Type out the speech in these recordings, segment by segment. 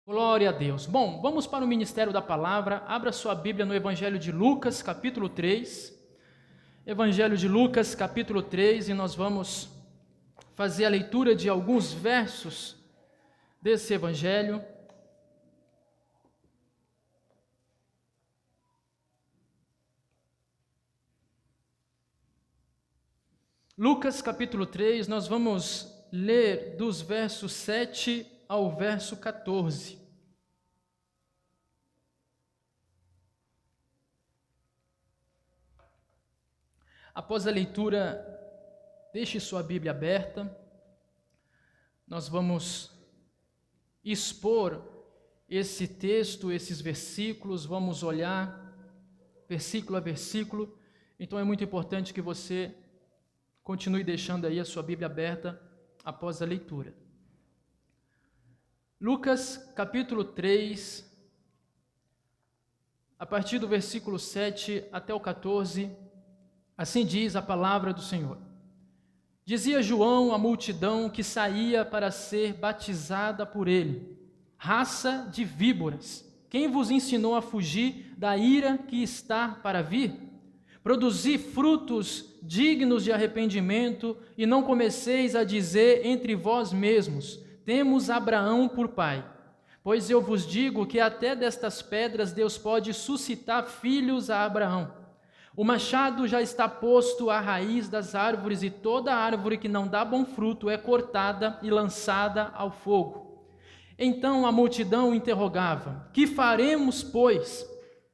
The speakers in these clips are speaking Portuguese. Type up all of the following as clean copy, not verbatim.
Glória a Deus. Bom, vamos para o ministério da palavra. Abra sua Bíblia no Evangelho de Lucas, capítulo 3. Evangelho de Lucas, capítulo 3, e nós vamos fazer a leitura de alguns versos desse evangelho. Lucas, capítulo 3, nós vamos ler dos versos 7 ao verso 14. Após a leitura, deixe sua Bíblia aberta. Nós vamos expor esse texto, esses versículos, vamos olhar versículo a versículo. Então é muito importante que você continue deixando aí a sua Bíblia aberta após a leitura. Lucas, capítulo 3, a partir do versículo 7 até o 14, assim diz a palavra do Senhor. Dizia João à multidão que saía para ser batizada por ele: raça de víboras, quem vos ensinou a fugir da ira que está para vir? Produzi frutos dignos de arrependimento, e não comeceis a dizer entre vós mesmos: temos Abraão por pai. Pois eu vos digo que até destas pedras Deus pode suscitar filhos a Abraão. O machado já está posto à raiz das árvores, e toda árvore que não dá bom fruto é cortada e lançada ao fogo. Então a multidão interrogava: que faremos, pois?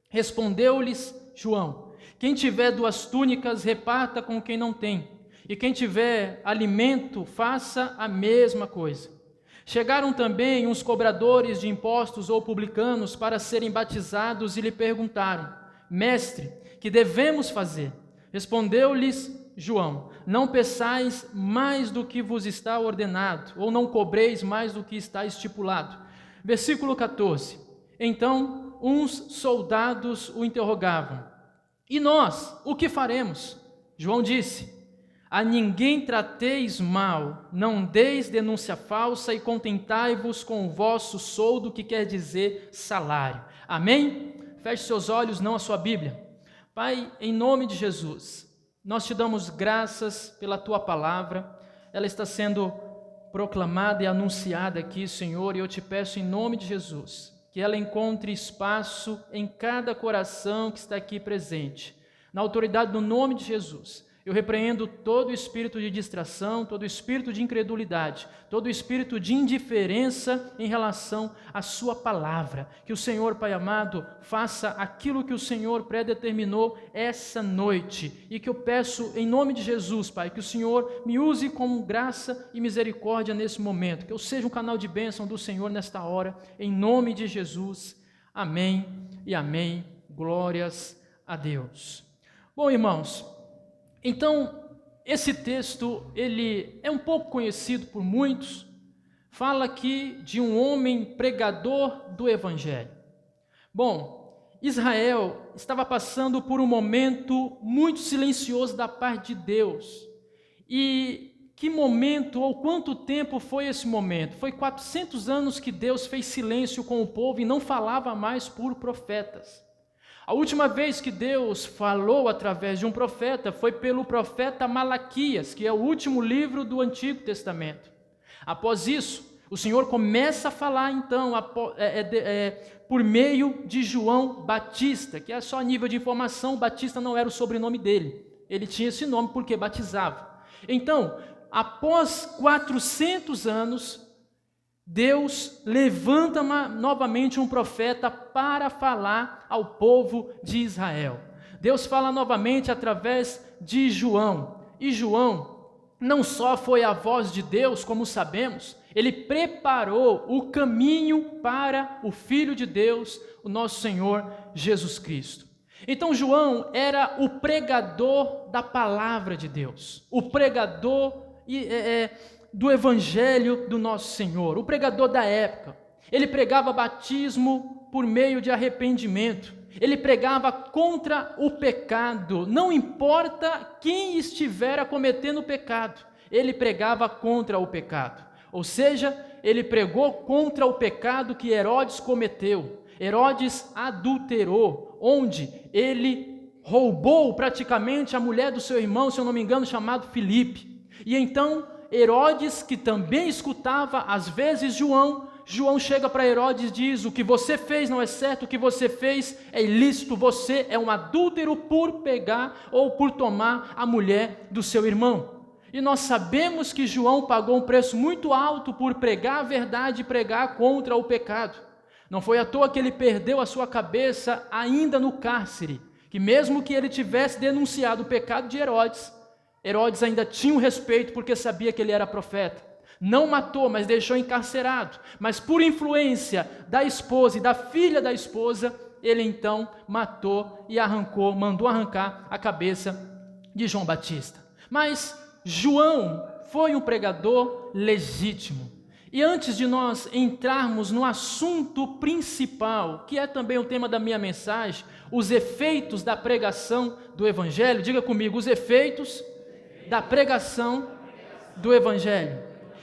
Respondeu-lhes João: quem tiver 2 túnicas, reparta com quem não tem, e quem tiver alimento, faça a mesma coisa. Chegaram também uns cobradores de impostos ou publicanos para serem batizados e lhe perguntaram: mestre, que devemos fazer? Respondeu-lhes João: não peçais mais do que vos está ordenado, ou não cobreis mais do que está estipulado. Versículo 14. Então uns soldados o interrogavam: e nós, o que faremos? João disse: a ninguém trateis mal, não deis denúncia falsa, e contentai-vos com o vosso soldo, que quer dizer salário. Amém? Feche seus olhos, não a sua Bíblia. Pai, em nome de Jesus, nós te damos graças pela tua palavra. Ela está sendo proclamada e anunciada aqui, Senhor, e eu te peço em nome de Jesus que ela encontre espaço em cada coração que está aqui presente. Na autoridade do nome de Jesus, eu repreendo todo espírito de distração, todo espírito de incredulidade, todo espírito de indiferença em relação à sua palavra. Que o Senhor, Pai amado, faça aquilo que o Senhor predeterminou essa noite. E que eu peço em nome de Jesus, Pai, que o Senhor me use com graça e misericórdia nesse momento. Que eu seja um canal de bênção do Senhor nesta hora, em nome de Jesus. Amém e amém. Glórias a Deus. Bom, irmãos, então, esse texto, ele é um pouco conhecido por muitos. Fala aqui de um homem pregador do Evangelho. Bom, Israel estava passando por um momento muito silencioso da parte de Deus. E que momento ou quanto tempo foi esse momento? Foi 400 anos que Deus fez silêncio com o povo e não falava mais por profetas. A última vez que Deus falou através de um profeta foi pelo profeta Malaquias, que é o último livro do Antigo Testamento. Após isso, o Senhor começa a falar então por meio de João Batista, que é só a nível de informação, Batista não era o sobrenome dele. Ele tinha esse nome porque batizava. Então, após 400 anos, Deus levanta novamente um profeta para falar ao povo de Israel. Deus fala novamente através de João. E João não só foi a voz de Deus, como sabemos, ele preparou o caminho para o Filho de Deus, o nosso Senhor Jesus Cristo. Então João era o pregador da palavra de Deus, o pregador do Evangelho do nosso Senhor, o pregador da época. Ele pregava batismo por meio de arrependimento. Ele pregava contra o pecado, não importa quem estivera cometendo o pecado, ele pregava contra o pecado. Ou seja, ele pregou contra o pecado que Herodes cometeu. Herodes adulterou, onde ele roubou praticamente a mulher do seu irmão, se eu não me engano, chamado Filipe. E então Herodes, que também escutava às vezes João chega para Herodes e diz: o que você fez não é certo, o que você fez é ilícito, você é um adúltero por pegar ou por tomar a mulher do seu irmão. E nós sabemos que João pagou um preço muito alto por pregar a verdade e pregar contra o pecado. Não foi à toa que ele perdeu a sua cabeça ainda no cárcere, que mesmo que ele tivesse denunciado o pecado de Herodes, Herodes ainda tinha um respeito porque sabia que ele era profeta. Não matou, mas deixou encarcerado. Mas por influência da esposa e da filha da esposa, ele então matou e mandou arrancar a cabeça de João Batista. Mas João foi um pregador legítimo. E antes de nós entrarmos no assunto principal, que é também o tema da minha mensagem, os efeitos da pregação do Evangelho, diga comigo, os efeitos da pregação do Evangelho.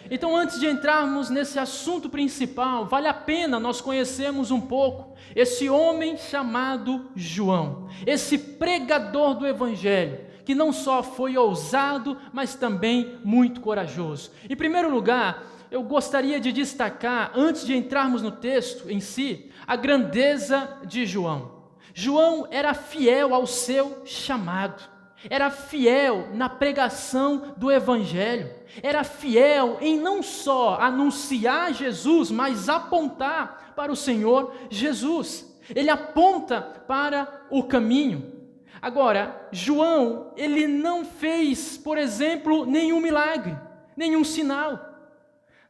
Então, antes de entrarmos nesse assunto principal, vale a pena nós conhecermos um pouco esse homem chamado João, esse pregador do Evangelho, que não só foi ousado, mas também muito corajoso. Em primeiro lugar, eu gostaria de destacar, antes de entrarmos no texto em si, a grandeza de João. João era fiel ao seu chamado, era fiel na pregação do Evangelho, era fiel em não só anunciar Jesus, mas apontar para o Senhor Jesus. Ele aponta para o caminho. Agora, João, ele não fez, por exemplo, nenhum milagre, nenhum sinal.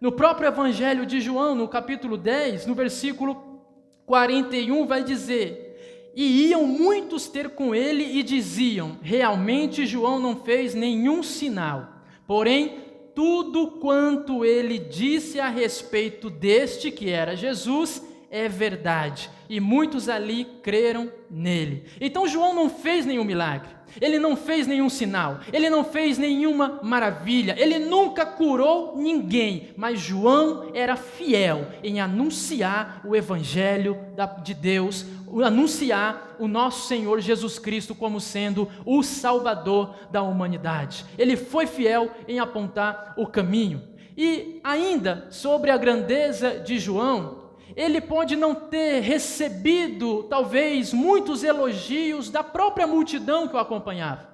No próprio Evangelho de João, no capítulo 10, no versículo 41, vai dizer: e iam muitos ter com ele e diziam: realmente João não fez nenhum sinal, porém tudo quanto ele disse a respeito deste que era Jesus é verdade, e muitos ali creram nele. Então João não fez nenhum milagre, ele não fez nenhum sinal, ele não fez nenhuma maravilha, ele nunca curou ninguém, mas João era fiel em anunciar o Evangelho de Deus, anunciar o nosso Senhor Jesus Cristo como sendo o Salvador da humanidade. Ele foi fiel em apontar o caminho. E ainda sobre a grandeza de João, ele pode não ter recebido, talvez, muitos elogios da própria multidão que o acompanhava.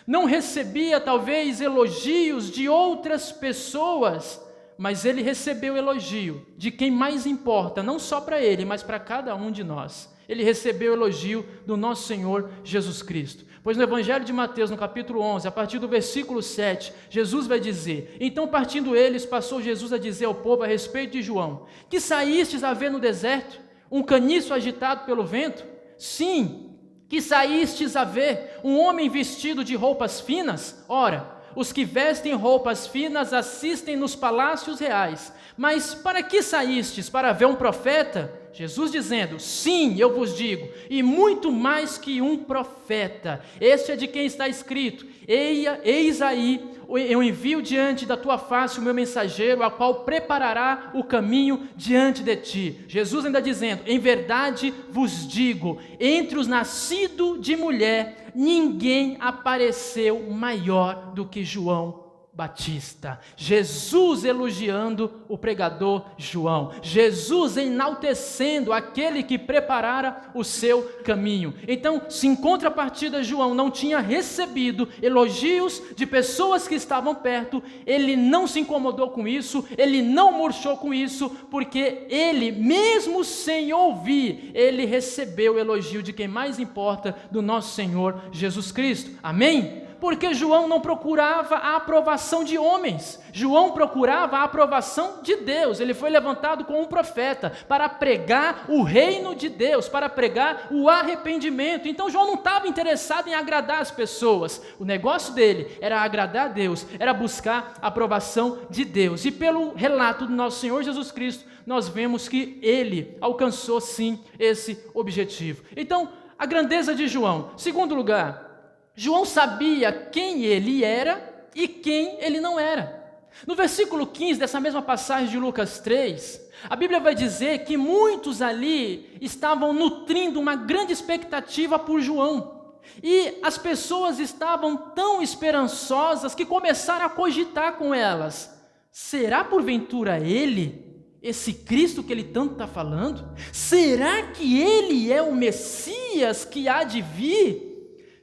Não recebia, talvez, elogios de outras pessoas, mas ele recebeu elogio de quem mais importa, não só para ele, mas para cada um de nós. Ele recebeu elogio do nosso Senhor Jesus Cristo. Pois no Evangelho de Mateus, no capítulo 11, a partir do versículo 7, Jesus vai dizer: então partindo eles, passou Jesus a dizer ao povo a respeito de João: que saístes a ver no deserto, um caniço agitado pelo vento? Sim, que saístes a ver um homem vestido de roupas finas? Ora, os que vestem roupas finas assistem nos palácios reais. Mas para que saístes? Para ver um profeta? Jesus dizendo: sim, eu vos digo, e muito mais que um profeta. Este é de quem está escrito: eis aí, eu envio diante da tua face o meu mensageiro, a qual preparará o caminho diante de ti. Jesus ainda dizendo: em verdade vos digo, entre os nascidos de mulher, ninguém apareceu maior do que João Batista. Jesus elogiando o pregador João, Jesus enaltecendo aquele que preparara o seu caminho. Então, se em contrapartida João não tinha recebido elogios de pessoas que estavam perto, ele não se incomodou com isso, ele não murchou com isso, porque ele, mesmo sem ouvir, ele recebeu o elogio de quem mais importa, do nosso Senhor Jesus Cristo. Amém? Porque João não procurava a aprovação de homens, João procurava a aprovação de Deus. Ele foi levantado como um profeta para pregar o reino de Deus, para pregar o arrependimento. Então João não estava interessado em agradar as pessoas, o negócio dele era agradar a Deus, era buscar a aprovação de Deus. E pelo relato do nosso Senhor Jesus Cristo, nós vemos que ele alcançou sim esse objetivo. Então, a grandeza de João. Segundo lugar, João sabia quem ele era e quem ele não era. No versículo 15 dessa mesma passagem de Lucas 3, a Bíblia vai dizer que muitos ali estavam nutrindo uma grande expectativa por João. E as pessoas estavam tão esperançosas que começaram a cogitar com elas: será porventura ele, esse Cristo que ele tanto está falando? Será que ele é o Messias que há de vir?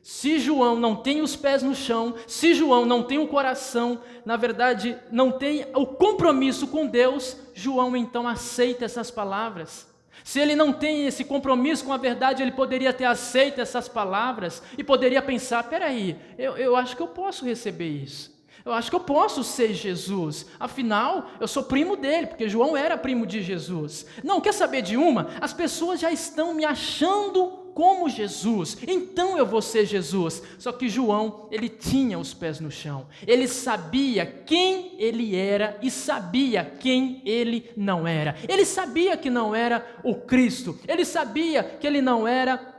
Se João não tem os pés no chão, se João não tem o coração, na verdade, não tem o compromisso com Deus, João então aceita essas palavras. Se ele não tem esse compromisso com a verdade, ele poderia ter aceito essas palavras e poderia pensar: peraí, eu acho que eu posso receber isso. Eu acho que eu posso ser Jesus, afinal, eu sou primo dele, porque João era primo de Jesus. Não, quer saber de uma? As pessoas já estão me achando como Jesus, então eu vou ser Jesus. Só que João, ele tinha os pés no chão, ele sabia quem ele era e sabia quem ele não era. Ele sabia que não era o Cristo, ele sabia que ele não era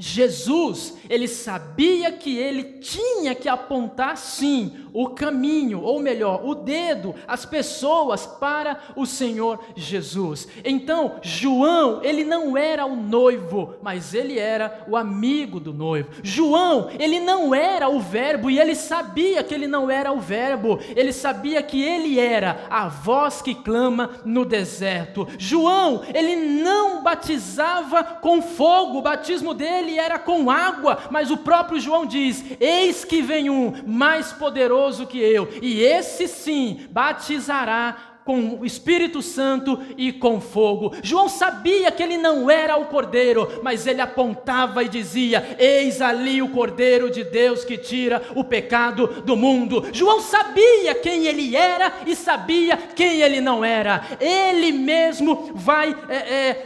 Jesus, ele sabia que ele tinha que apontar sim o caminho, ou melhor, o dedo, as pessoas para o Senhor Jesus. Então, João, ele não era o noivo, mas ele era o amigo do noivo. João, ele não era o verbo, e ele sabia que ele não era o verbo, ele sabia que ele era a voz que clama no deserto. João, ele não batizava com fogo, o batismo dele era com água, mas o próprio João diz: eis que vem um mais poderoso que eu, e esse sim batizará com o Espírito Santo e com fogo. João sabia que ele não era o Cordeiro, mas ele apontava e dizia: eis ali o Cordeiro de Deus que tira o pecado do mundo. João sabia quem ele era e sabia quem ele não era. Ele mesmo vai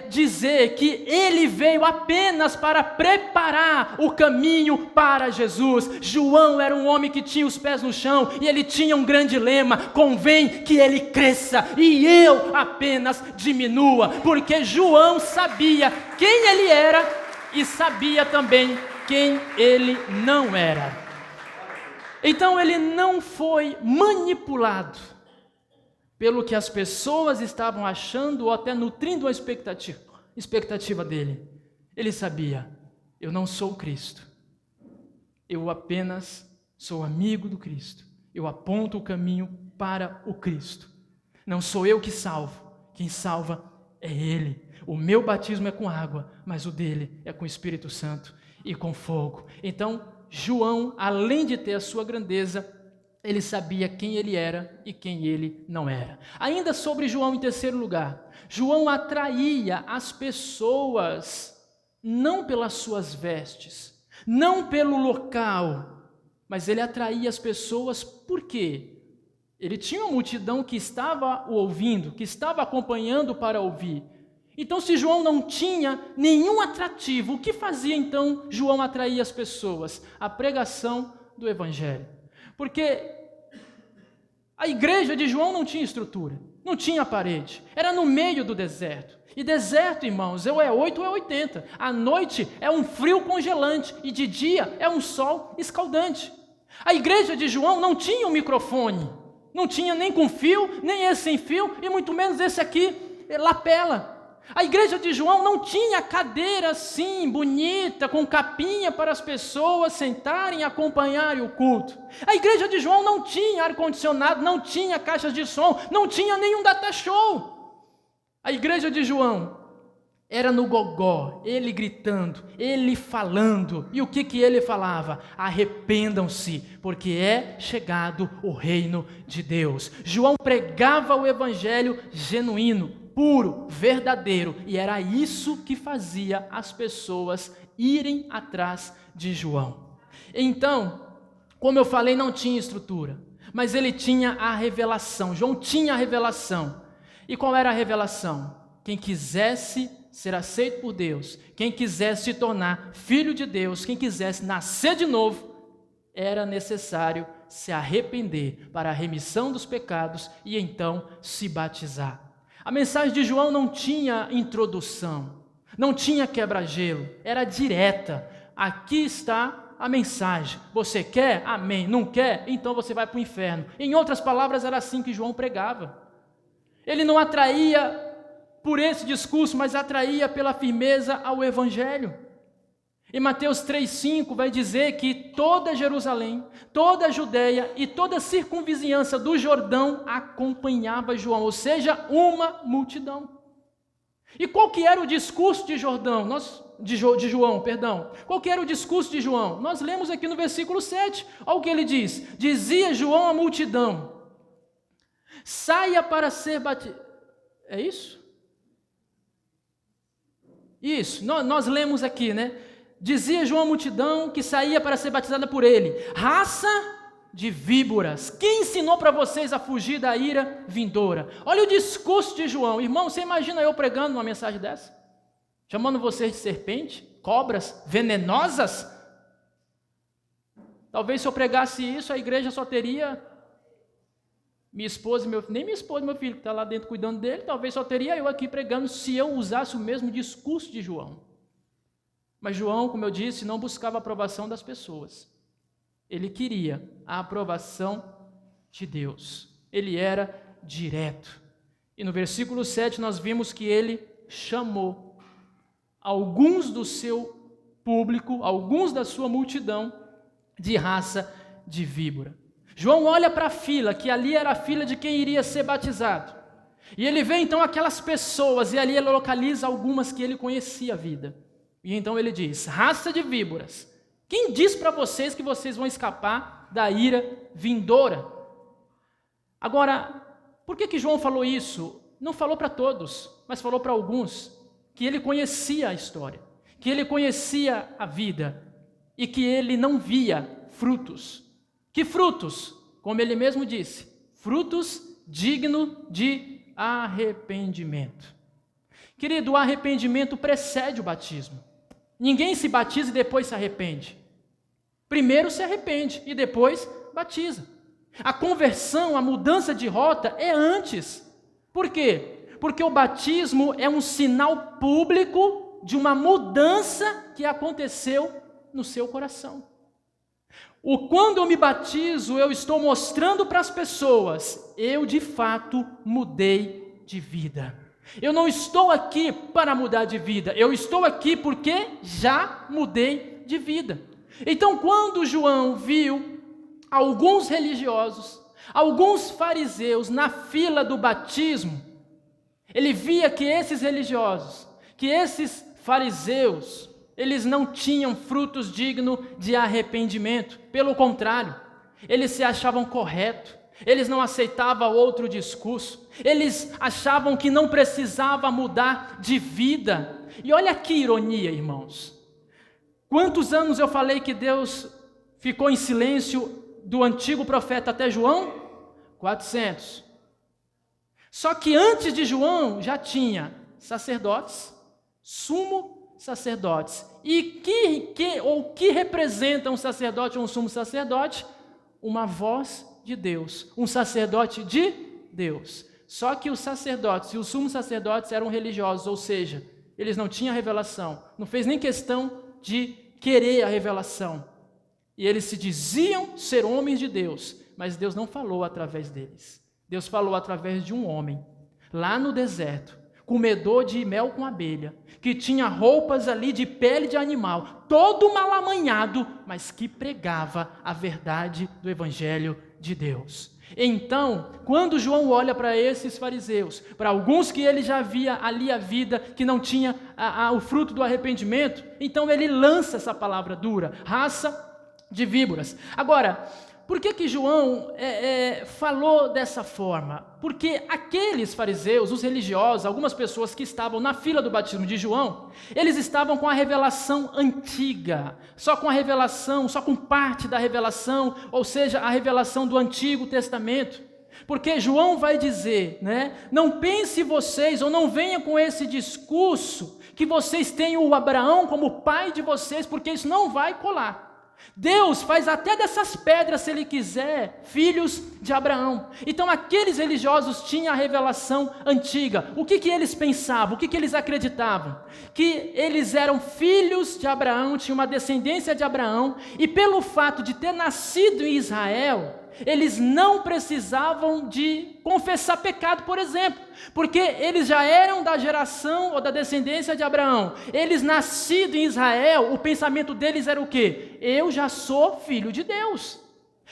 dizer que ele veio apenas para preparar o caminho para Jesus. João era um homem que tinha os pés no chão e ele tinha um grande lema: convém que ele cresça e eu apenas diminua, porque João sabia quem ele era e sabia também quem ele não era. Então ele não foi manipulado pelo que as pessoas estavam achando ou até nutrindo a expectativa dele. Ele sabia: eu não sou o Cristo, eu apenas sou amigo do Cristo, eu aponto o caminho para o Cristo. Não sou eu que salvo, quem salva é Ele. O meu batismo é com água, mas o dele é com o Espírito Santo e com fogo. Então, João, além de ter a sua grandeza, ele sabia quem ele era e quem ele não era. Ainda sobre João, em terceiro lugar, João atraía as pessoas não pelas suas vestes, não pelo local, mas ele atraía as pessoas por quê? Ele tinha uma multidão que estava o ouvindo, que estava acompanhando para ouvir. Então, se João não tinha nenhum atrativo, o que fazia então João atrair as pessoas? A pregação do Evangelho. Porque a igreja de João não tinha estrutura, não tinha parede, era no meio do deserto. E deserto, irmãos, ou é 8 ou é 80. À noite é um frio congelante e de dia é um sol escaldante. A igreja de João não tinha um microfone. Não tinha nem com fio, nem esse sem fio, e muito menos esse aqui, lapela. A igreja de João não tinha cadeira assim, bonita, com capinha para as pessoas sentarem e acompanharem o culto. A igreja de João não tinha ar-condicionado, não tinha caixas de som, não tinha nenhum data show. A igreja de João era no gogó, ele gritando, ele falando. E o que ele falava? Arrependam-se, porque é chegado o reino de Deus. João pregava o evangelho genuíno, puro, verdadeiro, e era isso que fazia as pessoas irem atrás de João. Então, como eu falei, não tinha estrutura, mas ele tinha a revelação. João tinha a revelação. E qual era a revelação? Quem quisesse ser aceito por Deus, quem quisesse se tornar filho de Deus, quem quisesse nascer de novo, era necessário se arrepender para a remissão dos pecados e então se batizar. A mensagem de João não tinha introdução, não tinha quebra-gelo, era direta. Aqui está a mensagem. Você quer? Amém. Não quer? Então você vai para o inferno. Em outras palavras, era assim que João pregava. Ele não atraía por esse discurso, mas atraía pela firmeza ao Evangelho. Em Mateus 3,5 vai dizer que toda Jerusalém, toda a Judéia e toda a circunvizinhança do Jordão acompanhava João, ou seja, uma multidão. E qual que era o discurso de João? Qual que era o discurso de João? Nós lemos aqui no versículo 7, olha o que ele diz. Dizia João à multidão: saia para ser batizado. É isso? Isso, nós lemos aqui, né? Dizia João à multidão que saía para ser batizada por ele: raça de víboras, quem ensinou para vocês a fugir da ira vindoura? Olha o discurso de João. Irmão, você imagina eu pregando uma mensagem dessa? Chamando vocês de serpente, cobras venenosas? Talvez se eu pregasse isso, a igreja só teria minha esposa e meu filho, nem minha esposa e meu filho que está lá dentro cuidando dele, talvez só teria eu aqui pregando se eu usasse o mesmo discurso de João. Mas João, como eu disse, não buscava a aprovação das pessoas. Ele queria a aprovação de Deus. Ele era direto. E no versículo 7 nós vimos que ele chamou alguns do seu público, alguns da sua multidão, de raça de víbora. João olha para a fila, que ali era a fila de quem iria ser batizado. E ele vê então aquelas pessoas, e ali ele localiza algumas que ele conhecia a vida. E então ele diz: raça de víboras, quem diz para vocês que vocês vão escapar da ira vindoura? Agora, por que João falou isso? Não falou para todos, mas falou para alguns, que ele conhecia a história, que ele conhecia a vida, e que ele não via frutos. Que frutos? Como ele mesmo disse, frutos dignos de arrependimento. Querido, o arrependimento precede o batismo. Ninguém se batiza e depois se arrepende. Primeiro se arrepende e depois batiza. A conversão, a mudança de rota é antes. Por quê? Porque o batismo é um sinal público de uma mudança que aconteceu no seu coração. Quando eu me batizo, eu estou mostrando para as pessoas, eu de fato mudei de vida. Eu não estou aqui para mudar de vida, eu estou aqui porque já mudei de vida. Então, quando João viu alguns religiosos, alguns fariseus na fila do batismo, ele via que esses religiosos, que esses fariseus, eles não tinham frutos dignos de arrependimento. Pelo contrário, eles se achavam corretos, eles não aceitavam outro discurso, eles achavam que não precisava mudar de vida. E olha que ironia, irmãos. Quantos anos eu falei que Deus ficou em silêncio do antigo profeta até João? 400. Só que antes de João já tinha sacerdotes, sumo sacerdotes. E que representa um sacerdote ou um sumo sacerdote? Uma voz de Deus, um sacerdote de Deus. Só que os sacerdotes e os sumos sacerdotes eram religiosos, ou seja, eles não tinham revelação, não fez nem questão de querer a revelação. E eles se diziam ser homens de Deus, mas Deus não falou através deles. Deus falou através de um homem, lá no deserto, comedor de mel com abelha, que tinha roupas ali de pele de animal, todo malamanhado, mas que pregava a verdade do Evangelho de Deus. Então, quando João olha para esses fariseus, para alguns que ele já via ali a vida, que não tinha o fruto do arrependimento, então ele lança essa palavra dura, raça de víboras. Agora, por que João falou dessa forma? Porque aqueles fariseus, os religiosos, algumas pessoas que estavam na fila do batismo de João, eles estavam com a revelação antiga, só com a revelação, só com parte da revelação, ou seja, a revelação do Antigo Testamento. Porque João vai dizer, não pense vocês, ou não venham com esse discurso, que vocês têm o Abraão como pai de vocês, porque isso não vai colar. Deus faz até dessas pedras, se Ele quiser, filhos de Abraão. Então aqueles religiosos tinham a revelação antiga. O que eles pensavam? O que eles acreditavam? Que eles eram filhos de Abraão, tinham uma descendência de Abraão, e pelo fato de ter nascido em Israel, eles não precisavam de confessar pecado, por exemplo, porque eles já eram da geração ou da descendência de Abraão. Eles nascidos em Israel, o pensamento deles era o quê? Eu já sou filho de Deus,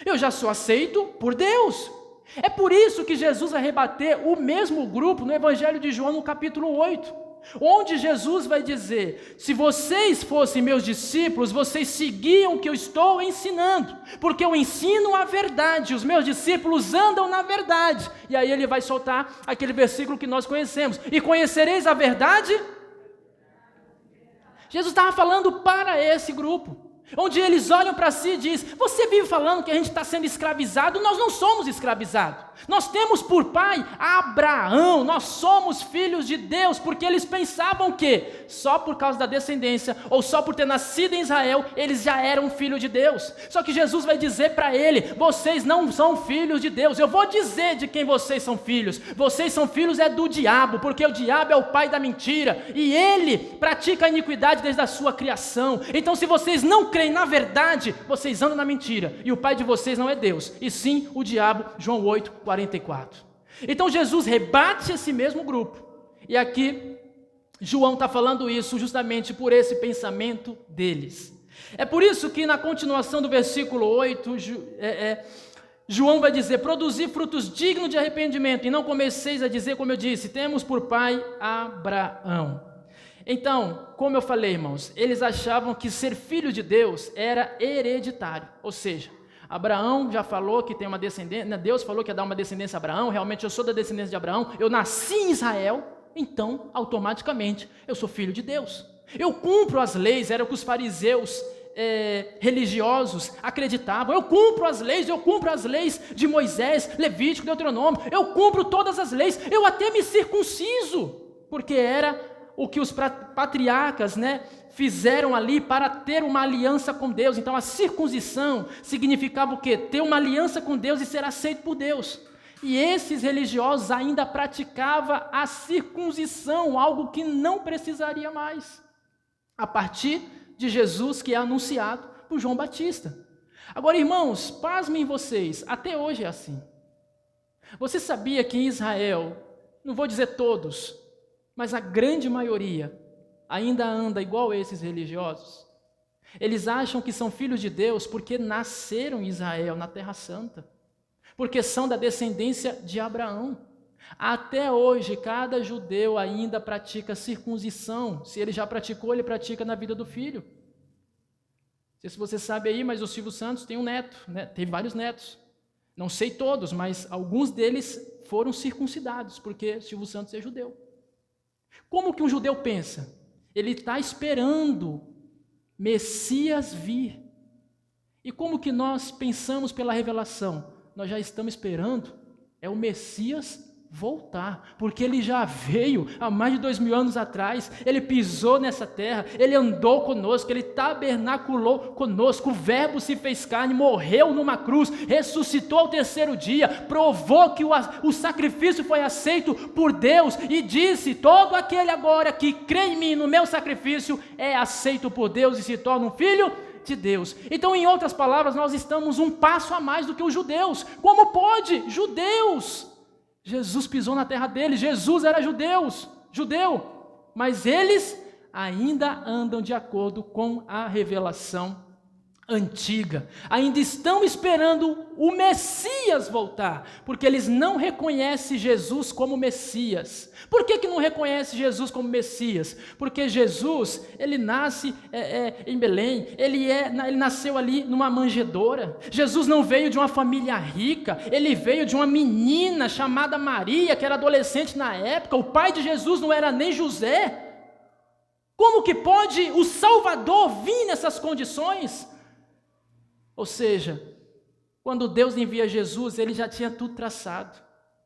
eu já sou aceito por Deus. É por isso que Jesus vai rebater o mesmo grupo no Evangelho de João, no capítulo 8, onde Jesus vai dizer: se vocês fossem meus discípulos, vocês seguiam o que eu estou ensinando, porque eu ensino a verdade, os meus discípulos andam na verdade. E aí ele vai soltar aquele versículo que nós conhecemos: e conhecereis a verdade? Jesus estava falando para esse grupo, onde eles olham para si e dizem: você vive falando que a gente está sendo escravizado. Nós não somos escravizados, nós temos por pai Abraão, nós somos filhos de Deus, porque eles pensavam que só por causa da descendência, ou só por ter nascido em Israel, eles já eram filhos de Deus. Só que Jesus vai dizer para ele: vocês não são filhos de Deus. Eu vou dizer de quem vocês são filhos. Vocês são filhos do diabo, porque o diabo é o pai da mentira, e ele pratica a iniquidade desde a sua criação. Então, se vocês não creem na verdade, vocês andam na mentira, e o pai de vocês não é Deus, e sim o diabo. João 8:44. Então Jesus rebate esse mesmo grupo, e aqui João está falando isso justamente por esse pensamento deles. É por isso que na continuação do versículo 8, João vai dizer: produzir frutos dignos de arrependimento, e não comeceis a dizer, como eu disse, temos por pai Abraão. Então, como eu falei, irmãos, eles achavam que ser filho de Deus era hereditário, ou seja, Abraão já falou que tem uma descendência, Deus falou que ia dar uma descendência a Abraão, realmente eu sou da descendência de Abraão, eu nasci em Israel, então, automaticamente, eu sou filho de Deus. Eu cumpro as leis, era o que os fariseus religiosos acreditavam. Eu cumpro as leis de Moisés, Levítico, Deuteronômio, eu cumpro todas as leis, eu até me circunciso, porque era o que os patriarcas, fizeram ali para ter uma aliança com Deus. Então a circuncisão significava o quê? Ter uma aliança com Deus e ser aceito por Deus. E esses religiosos ainda praticavam a circuncisão, algo que não precisaria mais, a partir de Jesus, que é anunciado por João Batista. Agora, irmãos, pasmem vocês, até hoje é assim. Você sabia que em Israel, não vou dizer todos, mas a grande maioria ainda anda igual a esses religiosos? Eles acham que são filhos de Deus porque nasceram em Israel, na Terra Santa, porque são da descendência de Abraão. Até hoje, cada judeu ainda pratica circuncisão. Se ele já praticou, ele pratica na vida do filho. Não sei se você sabe aí, mas o Silvio Santos tem um neto, tem vários netos. Não sei todos, mas alguns deles foram circuncidados, porque Silvio Santos é judeu. Como que um judeu pensa? Ele está esperando Messias vir. E como que nós pensamos pela revelação? Nós já estamos esperando o Messias voltar, porque ele já veio há mais de 2000 anos atrás, ele pisou nessa terra, ele andou conosco, ele tabernaculou conosco, o verbo se fez carne, morreu numa cruz, ressuscitou ao terceiro dia, provou que o sacrifício foi aceito por Deus, e disse: todo aquele agora que crê em mim, no meu sacrifício, é aceito por Deus e se torna um filho de Deus. Então, em outras palavras, nós estamos um passo a mais do que os judeus. Como pode? Judeus! Jesus pisou na terra deles, Jesus era judeu, mas eles ainda andam de acordo com a revelação antiga, ainda estão esperando o Messias voltar, porque eles não reconhecem Jesus como Messias. Por que não reconhece Jesus como Messias? Porque Jesus, ele nasce em Belém, ele nasceu ali numa manjedoura. Jesus não veio de uma família rica, ele veio de uma menina chamada Maria, que era adolescente na época. O pai de Jesus não era nem José. Como que pode o Salvador vir nessas condições? Ou seja, quando Deus envia Jesus, ele já tinha tudo traçado.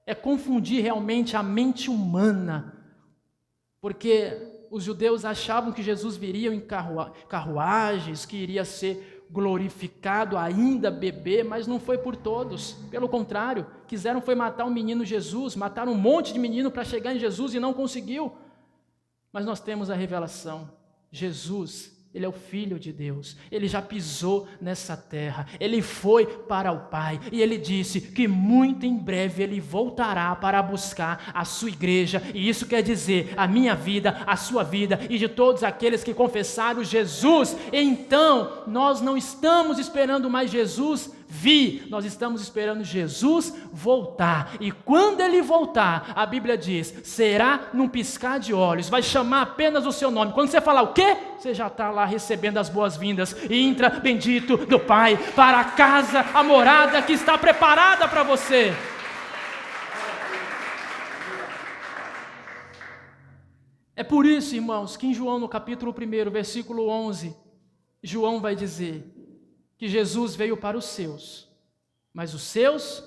É confundir realmente a mente humana, porque os judeus achavam que Jesus viria em carruagens, que iria ser glorificado ainda bebê, mas não foi por todos. Pelo contrário, quiseram foi matar o menino Jesus, mataram um monte de menino para chegar em Jesus e não conseguiu. Mas nós temos a revelação. Jesus, Ele é o Filho de Deus, Ele já pisou nessa terra, Ele foi para o Pai, e Ele disse que muito em breve Ele voltará para buscar a sua igreja, e isso quer dizer a minha vida, a sua vida, e de todos aqueles que confessaram Jesus. Então, nós não estamos esperando mais Jesus vir, nós estamos esperando Jesus voltar, e quando Ele voltar, a Bíblia diz, será num piscar de olhos, vai chamar apenas o seu nome. Quando você falar o quê? Você já está lá recebendo as boas-vindas, e entra bendito do Pai, para a casa, a morada que está preparada para você. É por isso, irmãos, que em João no capítulo 1, versículo 11, João vai dizer que Jesus veio para os seus, mas os seus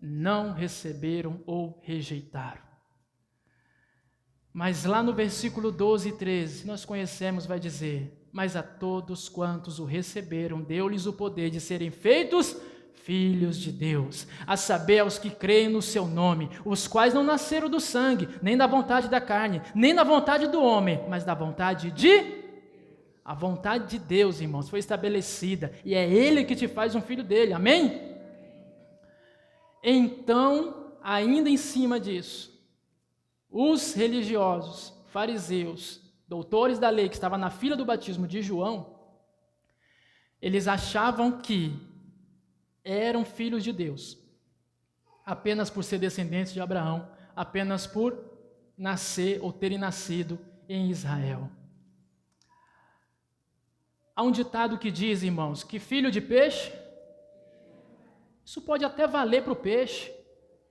não receberam ou rejeitaram. Mas lá no versículo 12 e 13, nós conhecemos, vai dizer, mas a todos quantos o receberam, deu-lhes o poder de serem feitos filhos de Deus, a saber, aos que creem no seu nome, os quais não nasceram do sangue, nem da vontade da carne, nem da vontade do homem, mas da vontade de... A vontade de Deus, irmãos, foi estabelecida, e é Ele que te faz um filho dele, amém? Então, ainda em cima disso, os religiosos, fariseus, doutores da lei, que estavam na fila do batismo de João, eles achavam que eram filhos de Deus, apenas por ser descendentes de Abraão, apenas por nascer ou terem nascido em Israel. Há um ditado que diz, irmãos, que filho de peixe, isso pode até valer para o peixe,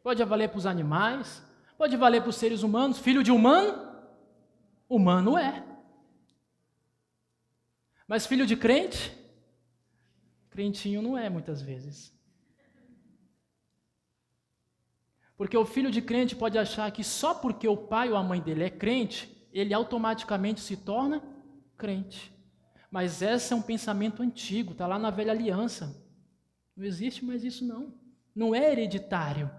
pode valer para os animais, pode valer para os seres humanos. Filho de humano, humano é. Mas filho de crente, crentinho não é muitas vezes. Porque o filho de crente pode achar que só porque o pai ou a mãe dele é crente, ele automaticamente se torna crente. Mas esse é um pensamento antigo, está lá na velha aliança. Não existe mais isso não. Não é hereditário.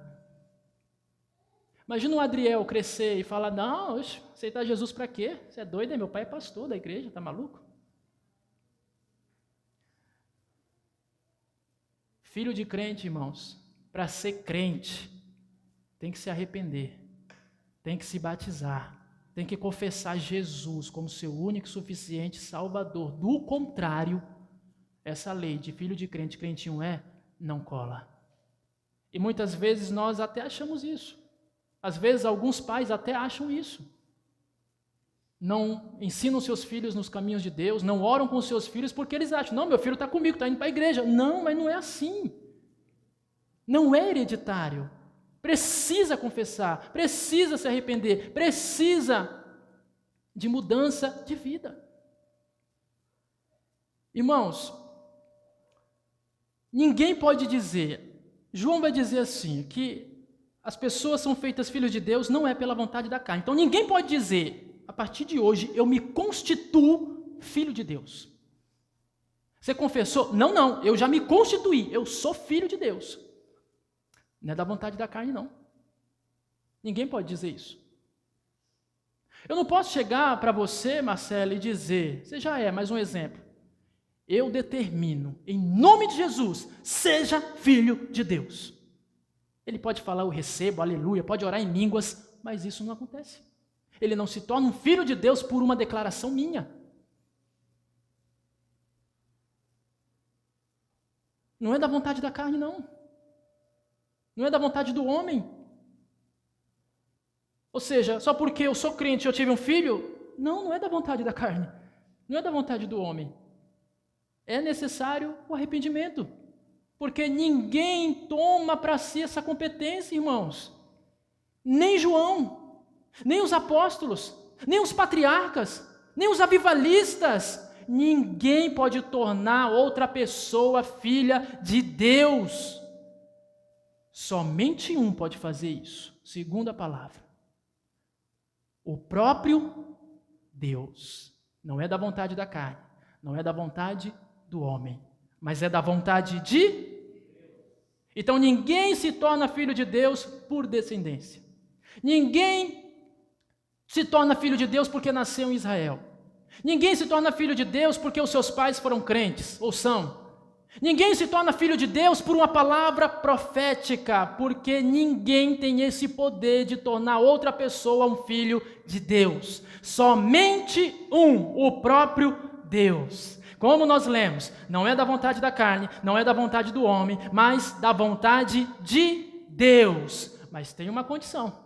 Imagina o Adriel crescer e falar, não, aceitar Jesus para quê? Você é doido, meu pai é pastor da igreja, está maluco? Filho de crente, irmãos, para ser crente, tem que se arrepender, tem que se batizar, tem que confessar Jesus como seu único e suficiente Salvador. Do contrário, essa lei de filho de crente, crentinho não cola. E muitas vezes nós até achamos isso. Às vezes alguns pais até acham isso. Não ensinam seus filhos nos caminhos de Deus, não oram com seus filhos porque eles acham, não, meu filho está comigo, está indo para a igreja. Não, mas não é assim. Não é hereditário. Precisa confessar, precisa se arrepender, precisa de mudança de vida. Irmãos, ninguém pode dizer, João vai dizer assim, que as pessoas são feitas filhos de Deus não é pela vontade da carne. Então ninguém pode dizer, a partir de hoje eu me constituo filho de Deus. Você confessou? Não, eu já me constituí, eu sou filho de Deus. Não é da vontade da carne, não. Ninguém pode dizer isso. Eu não posso chegar para você, Marcelo, e dizer, você já é, mais um exemplo. Eu determino, em nome de Jesus, seja filho de Deus. Ele pode falar, eu recebo, aleluia, pode orar em línguas, mas isso não acontece. Ele não se torna um filho de Deus por uma declaração minha. Não é da vontade da carne, não. Não é da vontade do homem. Ou seja, só porque eu sou crente e eu tive um filho, não é da vontade da carne. Não é da vontade do homem. É necessário o arrependimento. Porque ninguém toma para si essa competência, irmãos. Nem João, nem os apóstolos, nem os patriarcas, nem os avivalistas. Ninguém pode tornar outra pessoa filha de Deus. Somente um pode fazer isso, segundo a palavra. O próprio Deus. Não é da vontade da carne, não é da vontade do homem, mas é da vontade de... Então ninguém se torna filho de Deus por descendência. Ninguém se torna filho de Deus porque nasceu em Israel. Ninguém se torna filho de Deus porque os seus pais foram crentes, ou são. Ninguém se torna filho de Deus por uma palavra profética, porque ninguém tem esse poder de tornar outra pessoa um filho de Deus. Somente o próprio Deus. Como nós lemos, não é da vontade da carne, não é da vontade do homem, mas da vontade de Deus. Mas tem uma condição.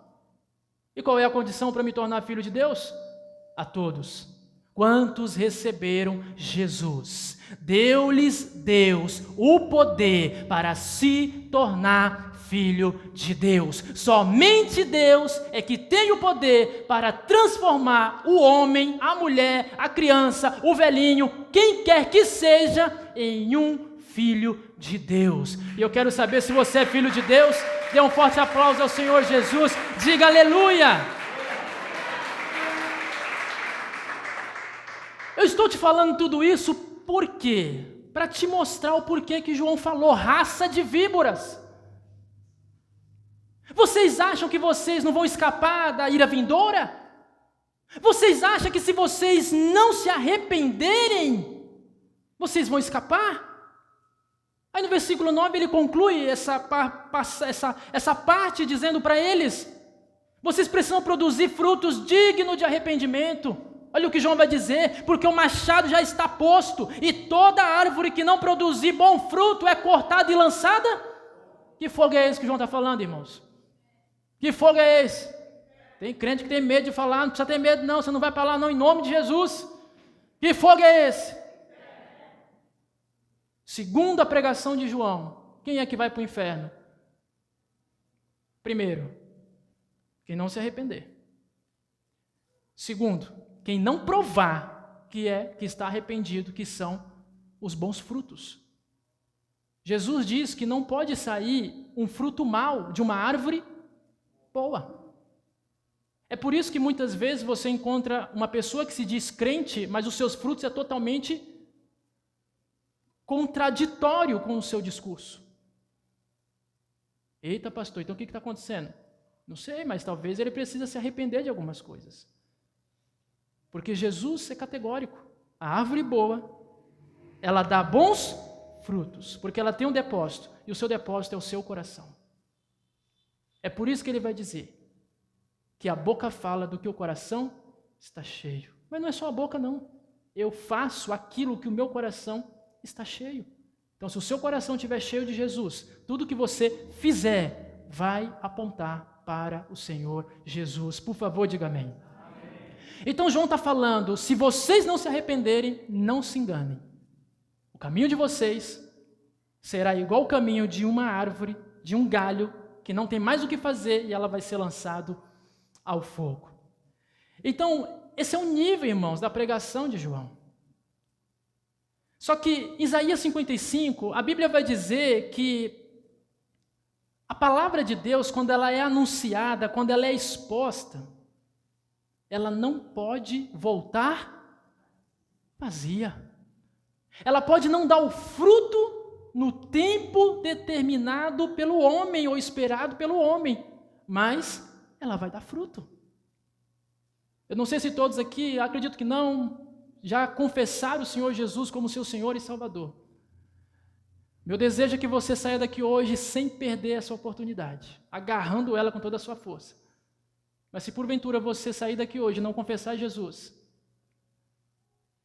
E qual é a condição para me tornar filho de Deus? A todos. Quantos receberam Jesus? Deu-lhes Deus o poder para se tornar filho de Deus. Somente Deus é que tem o poder para transformar o homem, a mulher, a criança, o velhinho, quem quer que seja, em um filho de Deus. E eu quero saber se você é filho de Deus. Dê um forte aplauso ao Senhor Jesus. Diga aleluia. Eu estou te falando tudo isso por quê? Para te mostrar o porquê que João falou raça de víboras. Vocês acham que vocês não vão escapar da ira vindoura? Vocês acham que se vocês não se arrependerem, vocês vão escapar? Aí no versículo 9 ele conclui essa parte dizendo para eles: vocês precisam produzir frutos dignos de arrependimento. Olha o que João vai dizer: porque o machado já está posto, e toda árvore que não produzir bom fruto é cortada e lançada. Que fogo é esse que João está falando, irmãos? Que fogo é esse? Tem crente que tem medo de falar, não precisa ter medo não, você não vai para lá não, em nome de Jesus. Que fogo é esse? Segundo a pregação de João, quem é que vai para o inferno? Primeiro, quem não se arrepender. Segundo, quem não provar que está arrependido, que são os bons frutos. Jesus diz que não pode sair um fruto mau de uma árvore boa. É por isso que muitas vezes você encontra uma pessoa que se diz crente, mas os seus frutos é totalmente contraditório com o seu discurso. Eita, pastor, então o que está acontecendo? Não sei, mas talvez ele precisa se arrepender de algumas coisas. Porque Jesus é categórico. A árvore boa, ela dá bons frutos, porque ela tem um depósito, e o seu depósito é o seu coração. É por isso que ele vai dizer que a boca fala do que o coração está cheio. Mas não é só a boca, não. Eu faço aquilo que o meu coração está cheio. Então, se o seu coração estiver cheio de Jesus, tudo que você fizer vai apontar para o Senhor Jesus. Por favor, diga amém. Então João está falando, se vocês não se arrependerem, não se enganem. O caminho de vocês será igual ao caminho de uma árvore, de um galho, que não tem mais o que fazer e ela vai ser lançado ao fogo. Então, esse é o nível, irmãos, da pregação de João. Só que Isaías 55, a Bíblia vai dizer que a palavra de Deus, quando ela é anunciada, quando ela é exposta, ela não pode voltar vazia. Ela pode não dar o fruto no tempo determinado pelo homem ou esperado pelo homem, mas ela vai dar fruto. Eu não sei se todos aqui, acredito que não, já confessaram o Senhor Jesus como seu Senhor e Salvador. Meu desejo é que você saia daqui hoje sem perder essa oportunidade, agarrando ela com toda a sua força. Mas se porventura você sair daqui hoje e não confessar Jesus,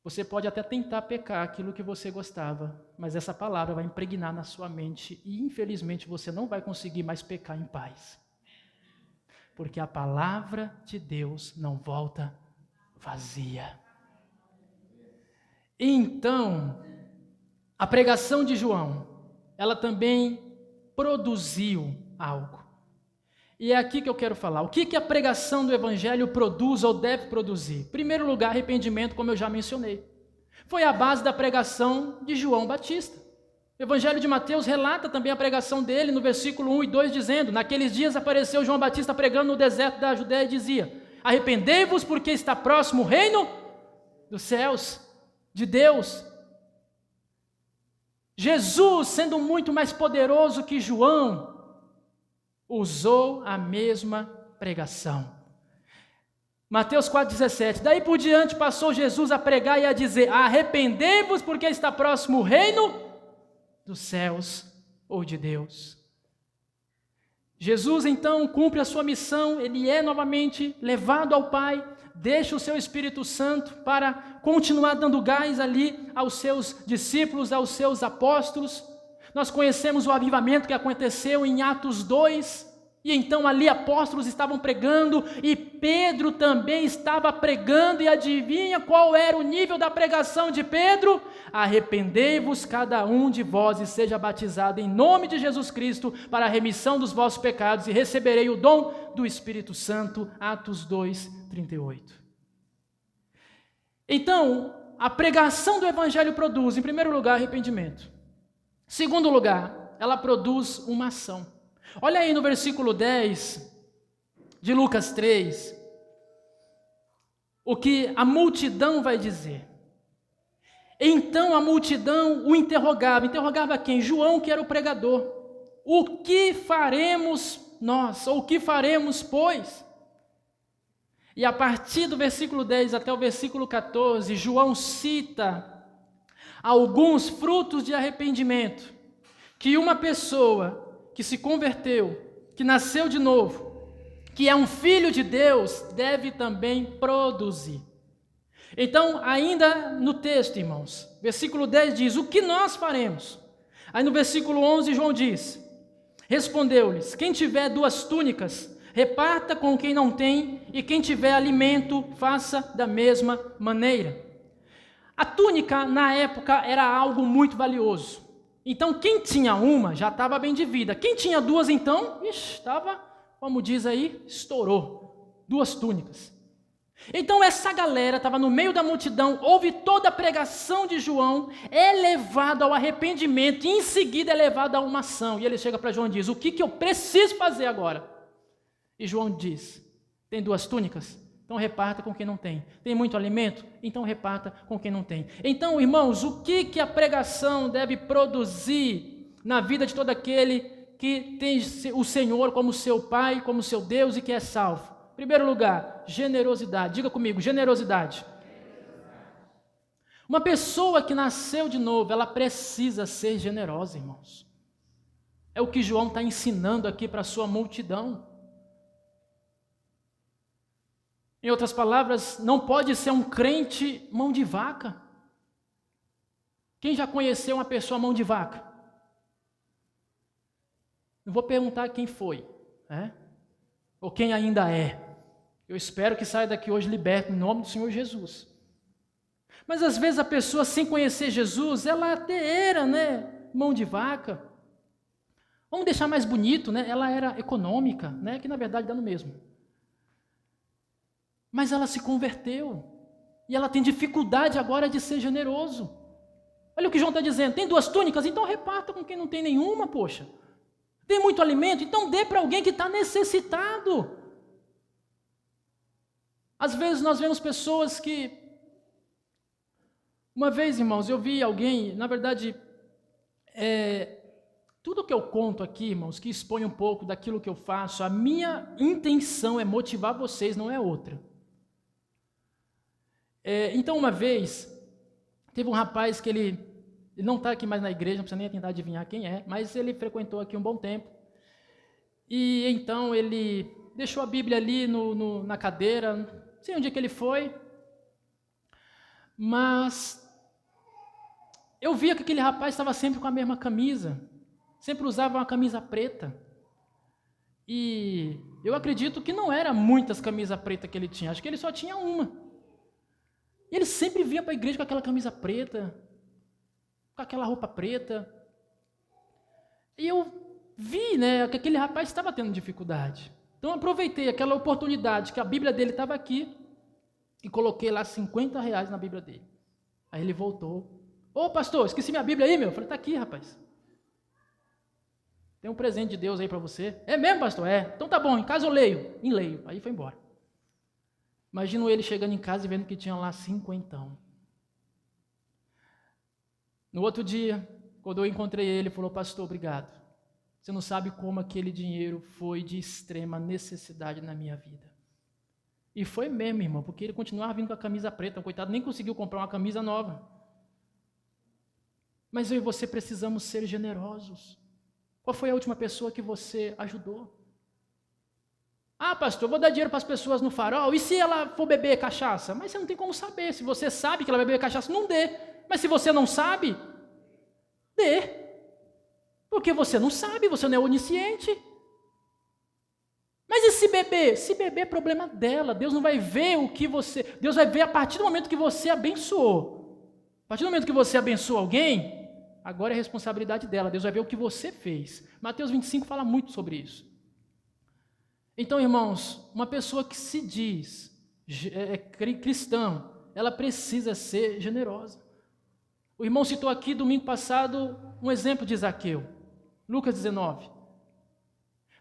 você pode até tentar pecar aquilo que você gostava, mas essa palavra vai impregnar na sua mente e infelizmente você não vai conseguir mais pecar em paz. Porque a palavra de Deus não volta vazia. Então, a pregação de João, ela também produziu algo. E é aqui que eu quero falar. O que a pregação do Evangelho produz ou deve produzir? Em primeiro lugar, arrependimento, como eu já mencionei. Foi a base da pregação de João Batista. O Evangelho de Mateus relata também a pregação dele no versículo 1 e 2, dizendo: naqueles dias apareceu João Batista pregando no deserto da Judéia e dizia: arrependei-vos porque está próximo o reino dos céus, de Deus. Jesus, sendo muito mais poderoso que João, usou a mesma pregação. Mateus 4,17, daí por diante passou Jesus a pregar e a dizer, arrependei-vos porque está próximo o reino dos céus ou de Deus. Jesus então cumpre a sua missão, ele é novamente levado ao Pai, deixa o seu Espírito Santo para continuar dando gás ali aos seus discípulos, aos seus apóstolos. Nós conhecemos o avivamento que aconteceu em Atos 2, e então ali apóstolos estavam pregando, e Pedro também estava pregando, e adivinha qual era o nível da pregação de Pedro? Arrependei-vos cada um de vós e seja batizado em nome de Jesus Cristo para a remissão dos vossos pecados e receberei o dom do Espírito Santo. Atos 2, 38. Então, a pregação do Evangelho produz, em primeiro lugar, arrependimento. Em segundo lugar, ela produz uma ação. Olha aí no versículo 10 de Lucas 3, o que a multidão vai dizer. Então a multidão o interrogava quem? João, que era o pregador. O que faremos nós? Ou o que faremos, pois? E a partir do versículo 10 até o versículo 14, João cita alguns frutos de arrependimento que uma pessoa que se converteu, que nasceu de novo, que é um filho de Deus, deve também produzir. Então, ainda no texto, irmãos, versículo 10 diz, o que nós faremos? Aí no versículo 11, João diz, respondeu-lhes, quem tiver 2 túnicas, reparta com quem não tem, e quem tiver alimento, faça da mesma maneira. A túnica, na época, era algo muito valioso. Então, quem tinha uma, já estava bem de vida. Quem tinha 2, então, estava, como diz aí, estourou. 2 túnicas. Então, essa galera estava no meio da multidão, ouve toda a pregação de João, é levado ao arrependimento, e em seguida é levado a uma ação. E ele chega para João e diz, o que eu preciso fazer agora? E João diz, tem 2 túnicas? Então reparta com quem não tem. Tem muito alimento? Então reparta com quem não tem. Então, irmãos, o que a pregação deve produzir na vida de todo aquele que tem o Senhor como seu Pai, como seu Deus e que é salvo? Em primeiro lugar, generosidade. Diga comigo, generosidade. Uma pessoa que nasceu de novo, ela precisa ser generosa, irmãos. É o que João está ensinando aqui para a sua multidão. Em outras palavras, não pode ser um crente mão de vaca. Quem já conheceu uma pessoa mão de vaca? Não vou perguntar quem foi, né? Ou quem ainda é. Eu espero que saia daqui hoje liberto em nome do Senhor Jesus. Mas às vezes a pessoa, sem conhecer Jesus, ela até era, né, mão de vaca. Vamos deixar mais bonito, né? Ela era econômica, né? Que na verdade dá no mesmo. Mas ela se converteu. E ela tem dificuldade agora de ser generoso. Olha o que João está dizendo. Tem 2 túnicas? Então reparta com quem não tem nenhuma, poxa. Tem muito alimento? Então dê para alguém que está necessitado. Às vezes nós vemos pessoas que... Uma vez, irmãos, eu vi alguém... Na verdade, tudo que eu conto aqui, irmãos, que expõe um pouco daquilo que eu faço, a minha intenção é motivar vocês, não é outra. Então, uma vez, teve um rapaz que ele não está aqui mais na igreja, não precisa nem tentar adivinhar quem é, mas ele frequentou aqui um bom tempo. E então ele deixou a Bíblia ali na cadeira, não sei onde é que ele foi, mas eu via que aquele rapaz estava sempre com a mesma camisa, sempre usava uma camisa preta. E eu acredito que não eram muitas camisas pretas que ele tinha, acho que ele só tinha uma. E ele sempre vinha para a igreja com aquela camisa preta, com aquela roupa preta. E eu vi, né, que aquele rapaz estava tendo dificuldade. Então eu aproveitei aquela oportunidade que a Bíblia dele estava aqui e coloquei lá R$50 na Bíblia dele. Aí ele voltou. Ô pastor, esqueci minha Bíblia aí, meu. Eu falei, está aqui, rapaz. Tem um presente de Deus aí para você. É mesmo, pastor? É. Então tá bom, em casa eu leio. E leio. Aí foi embora. Imagino ele chegando em casa e vendo que tinha lá 50. No outro dia, Quando eu encontrei ele, ele falou: pastor, obrigado. Você não sabe como aquele dinheiro foi de extrema necessidade na minha vida. E foi mesmo, irmão, porque ele continuava vindo com a camisa preta, o coitado nem conseguiu comprar uma camisa nova. Mas eu e você precisamos ser generosos. Qual foi a última pessoa que você ajudou? Ah, pastor, vou dar dinheiro para as pessoas no farol, e se ela for beber cachaça? Mas você não tem como saber. Se você sabe que ela vai beber cachaça, não dê. Mas se você não sabe, dê. Porque você não sabe, você não é onisciente. Mas e se beber? Se beber é problema dela. Deus não vai ver o que você... Deus vai ver a partir do momento que você abençoou. A partir do momento que você abençoa alguém, agora é responsabilidade dela. Deus vai ver o que você fez. Mateus 25 fala muito sobre isso. Então, irmãos, uma pessoa que se diz cristã, ela precisa ser generosa. O irmão citou aqui, domingo passado, um exemplo de Zaqueu. Lucas 19.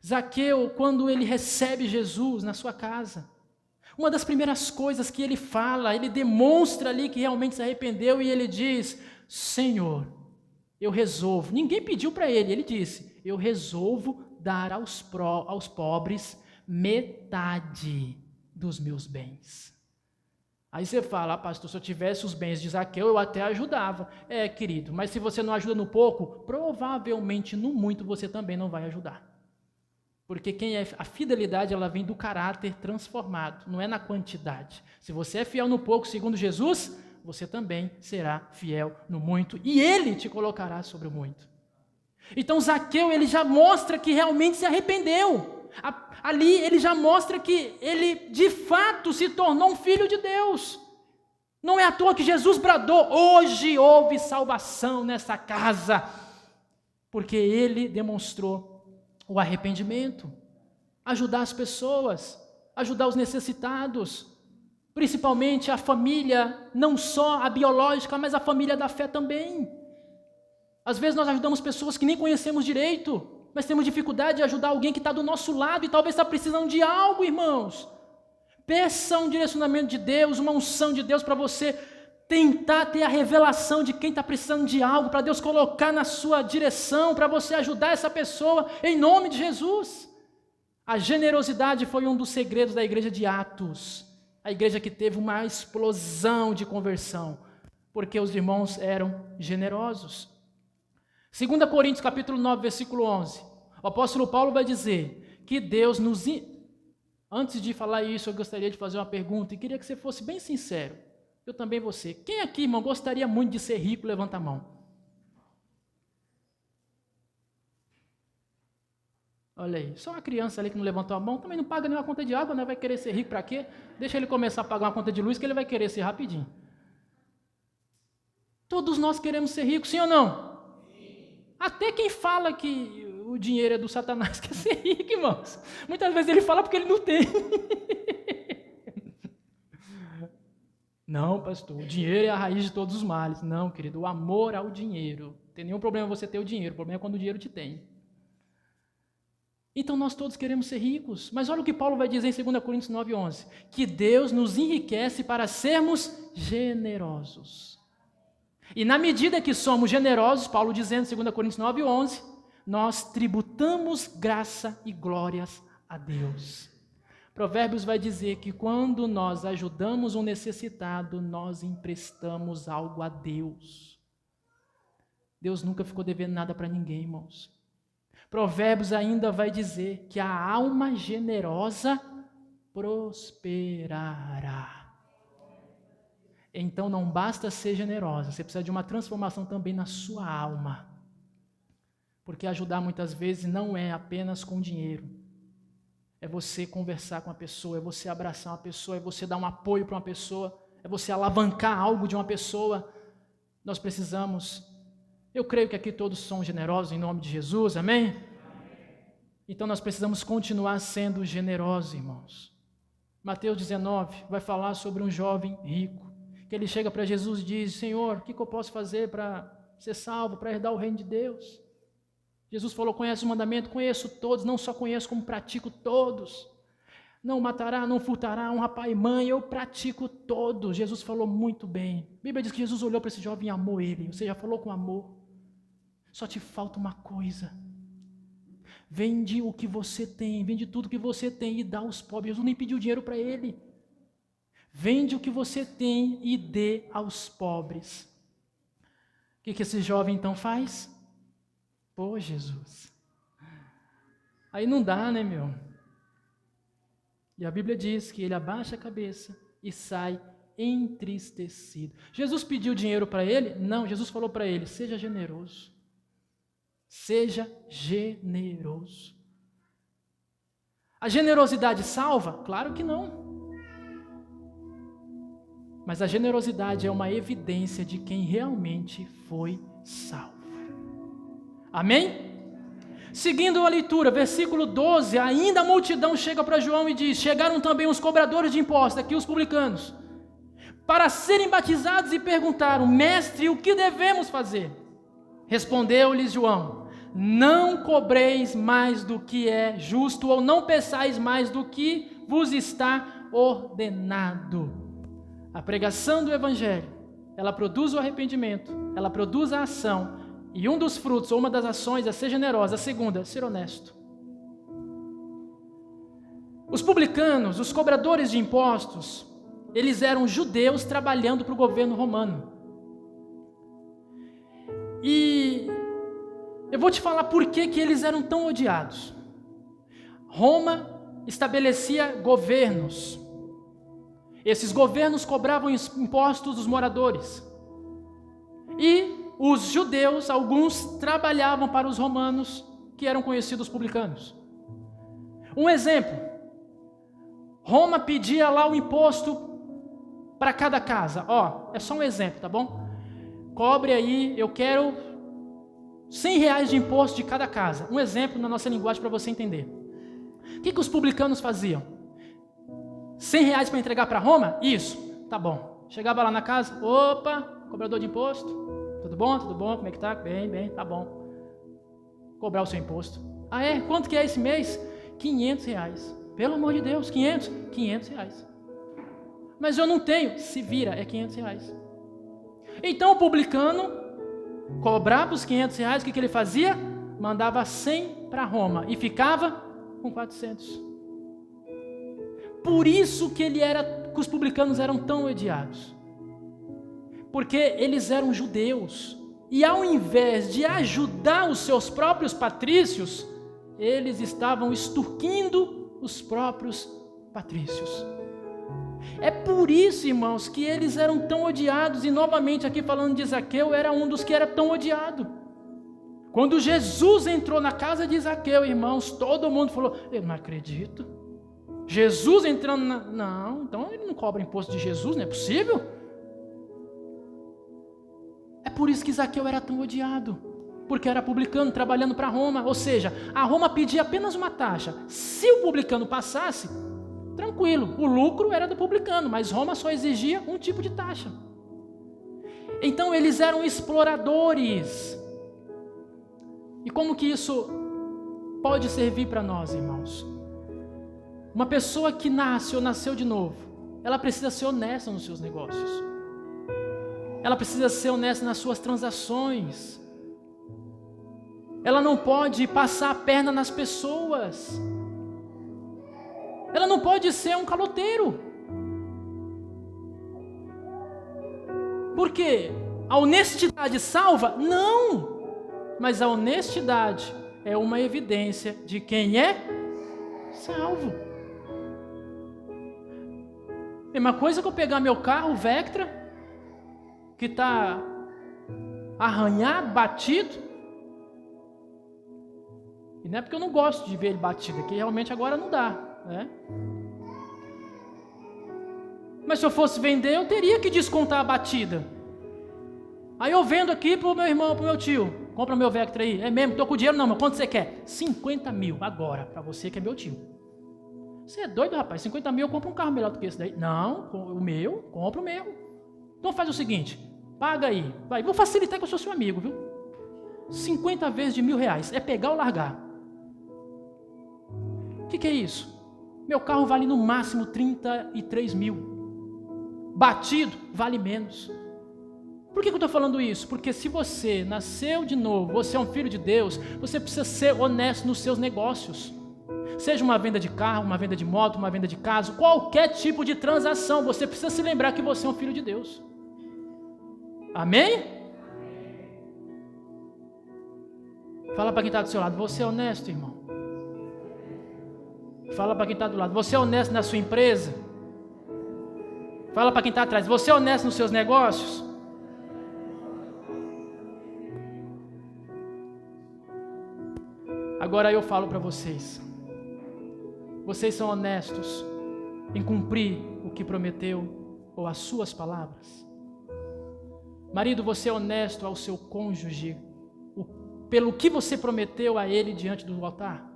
Zaqueu, quando ele recebe Jesus na sua casa, uma das primeiras coisas que ele fala, ele demonstra ali que realmente se arrependeu e ele diz: Senhor, eu resolvo. Ninguém pediu para ele, ele disse: eu resolvo dar aos pobres metade dos meus bens. Aí você fala: pastor, se eu tivesse os bens de Zaqueu, eu até ajudava. É, querido, mas se você não ajuda no pouco, provavelmente no muito você também não vai ajudar. Porque a fidelidade, ela vem do caráter transformado, não é na quantidade. Se você é fiel no pouco, segundo Jesus, você também será fiel no muito, e Ele te colocará sobre o muito. Então Zaqueu, ele já mostra que realmente se arrependeu. Ali ele já mostra que ele de fato se tornou um filho de Deus. Não é à toa que Jesus bradou: hoje houve salvação nessa casa, porque ele demonstrou o arrependimento, ajudar as pessoas, ajudar os necessitados, principalmente a família, não só a biológica, mas a família da fé também. Às vezes nós ajudamos pessoas que nem conhecemos direito, mas temos dificuldade de ajudar alguém que está do nosso lado e talvez está precisando de algo, irmãos. Peça um direcionamento de Deus, uma unção de Deus para você tentar ter a revelação de quem está precisando de algo, para Deus colocar na sua direção, para você ajudar essa pessoa, em nome de Jesus. A generosidade foi um dos segredos da igreja de Atos, a igreja que teve uma explosão de conversão, porque os irmãos eram generosos. 2 Coríntios capítulo 9, versículo 11, o apóstolo Paulo vai dizer que Deus nos... Antes de falar isso, eu gostaria de fazer uma pergunta, e queria que você fosse bem sincero. Eu também vou ser. Quem aqui, irmão, gostaria muito de ser rico? Levanta a mão. Olha aí, só uma criança ali que não levantou a mão, também não paga nenhuma conta de água, né? Vai querer ser rico para quê? Deixa ele começar a pagar uma conta de luz que ele vai querer ser rapidinho. Todos nós queremos ser ricos, sim ou não? Sim. Até quem fala que o dinheiro é do Satanás quer ser rico, irmãos. Muitas vezes ele fala porque ele não tem. Não, pastor, o dinheiro é a raiz de todos os males. Não, querido, o amor ao dinheiro. Não tem nenhum problema você ter o dinheiro, o problema é quando o dinheiro te tem. Então nós todos queremos ser ricos, mas olha o que Paulo vai dizer em 2 Coríntios 9, 11, que Deus nos enriquece para sermos generosos. E na medida que somos generosos, Paulo dizendo em 2 Coríntios 9, 11, nós tributamos graça e glórias a Deus. Provérbios vai dizer que quando nós ajudamos um necessitado, nós emprestamos algo a Deus. Deus nunca ficou devendo nada para ninguém, irmãos. Provérbios ainda vai dizer que a alma generosa prosperará. Então não basta ser generosa, você precisa de uma transformação também na sua alma. Porque ajudar muitas vezes não é apenas com dinheiro. É você conversar com a pessoa, é você abraçar uma pessoa, é você dar um apoio para uma pessoa, é você alavancar algo de uma pessoa. Nós precisamos, eu creio que aqui todos são generosos em nome de Jesus, amém? Então nós precisamos continuar sendo generosos, irmãos. Mateus 19 vai falar sobre um jovem rico, que ele chega para Jesus e diz: Senhor, o que eu posso fazer para ser salvo, para herdar o reino de Deus? Jesus falou: conhece o mandamento? Conheço todos, não só conheço como pratico todos. Não matará, não furtará, honra pai e mãe, eu pratico todos. Jesus falou muito bem. A Bíblia diz que Jesus olhou para esse jovem e amou ele. Você já falou com amor. Só te falta uma coisa. Vende o que você tem, vende tudo que você tem e dá aos pobres. Jesus nem pediu dinheiro para ele. Vende o que você tem e dê aos pobres. O que esse jovem então faz? Pô, Jesus. Aí não dá, né, meu? E a Bíblia diz que ele abaixa a cabeça e sai entristecido. Jesus pediu dinheiro para ele? Não, Jesus falou para ele, seja generoso. Seja generoso. A generosidade salva? Claro que não. Mas a generosidade é uma evidência de quem realmente foi salvo. Amém? Seguindo a leitura, versículo 12, ainda a multidão chega para João e diz, chegaram também os cobradores de impostos, aqui os publicanos, para serem batizados e perguntaram, mestre, o que devemos fazer? Respondeu-lhes João, não cobreis mais do que é justo, ou não peçais mais do que vos está ordenado. A pregação do Evangelho, ela produz o arrependimento, ela produz a ação, e um dos frutos, ou uma das ações, é ser generoso, a segunda, ser honesto. Os publicanos, os cobradores de impostos, eles eram judeus trabalhando para o governo romano. E eu vou te falar por que eles eram tão odiados. Roma estabelecia governos. Esses governos cobravam impostos dos moradores. E os judeus, alguns, trabalhavam para os romanos, que eram conhecidos publicanos. Um exemplo, Roma pedia lá o imposto para cada casa. É só um exemplo, tá bom? Cobre aí, eu quero R$100 de imposto de cada casa. Um exemplo na nossa linguagem para você entender. O que os publicanos faziam? R$100 para entregar para Roma? Isso, tá bom. Chegava lá na casa, opa, cobrador de imposto. Tudo bom? Tudo bom? Como é que tá? Bem, tá bom. Cobrar o seu imposto. Ah, é? Quanto que é esse mês? R$500. Pelo amor de Deus, 500? R$500. Mas eu não tenho. Se vira, é R$500. Então o publicano cobrava os R$500, o que ele fazia? Mandava 100 para Roma e ficava com 400. Por isso que os publicanos eram tão odiados. Porque eles eram judeus, e ao invés de ajudar os seus próprios patrícios, eles estavam extorquindo os próprios patrícios. É por isso, irmãos, que eles eram tão odiados, e novamente aqui falando de Zaqueu, era um dos que era tão odiado. Quando Jesus entrou na casa de Zaqueu, irmãos, todo mundo falou, eu não acredito. Jesus entrando Não, então ele não cobra imposto de Jesus, não é possível? É por isso que Zaqueu era tão odiado, porque era publicano trabalhando para Roma, ou seja, a Roma pedia apenas uma taxa. Se o publicano passasse, tranquilo, o lucro era do publicano, mas Roma só exigia um tipo de taxa. Então eles eram exploradores. E como que isso pode servir para nós, irmãos? Uma pessoa que nasce ou nasceu de novo, ela precisa ser honesta nos seus negócios. Ela precisa ser honesta nas suas transações. Ela não pode passar a perna nas pessoas. Ela não pode ser um caloteiro. Por quê? A honestidade salva? Não! Mas a honestidade é uma evidência de quem é salvo. Mesma coisa que eu pegar meu carro, Vectra, que está arranhado, batido. E não é porque eu não gosto de ver ele batido, é que realmente agora não dá, né? Mas se eu fosse vender, eu teria que descontar a batida. Aí eu vendo aqui pro meu irmão, pro meu tio, compra meu Vectra aí. É mesmo, tô com dinheiro não, mas quanto você quer? 50 mil agora, para você que é meu tio. Você é doido, rapaz? 50 mil eu compro um carro melhor do que esse daí. Não, o meu, compra o meu. Então faz o seguinte, paga aí, vai, vou facilitar que eu sou seu amigo, viu? 50 vezes de R$1.000, é pegar ou largar. O que é isso? Meu carro vale no máximo 33 mil. Batido, vale menos. Por que eu estou falando isso? Porque se você nasceu de novo, você é um filho de Deus, você precisa ser honesto nos seus negócios. Seja uma venda de carro, uma venda de moto, uma venda de casa, qualquer tipo de transação, você precisa se lembrar que você é um filho de Deus. Amém? Fala para quem está do seu lado, você é honesto, irmão? Fala para quem está do lado, você é honesto na sua empresa? Fala para quem está atrás, você é honesto nos seus negócios? Agora eu falo para vocês. Vocês são honestos em cumprir o que prometeu ou as suas palavras? Marido, você é honesto ao seu cônjuge pelo que você prometeu a ele diante do altar?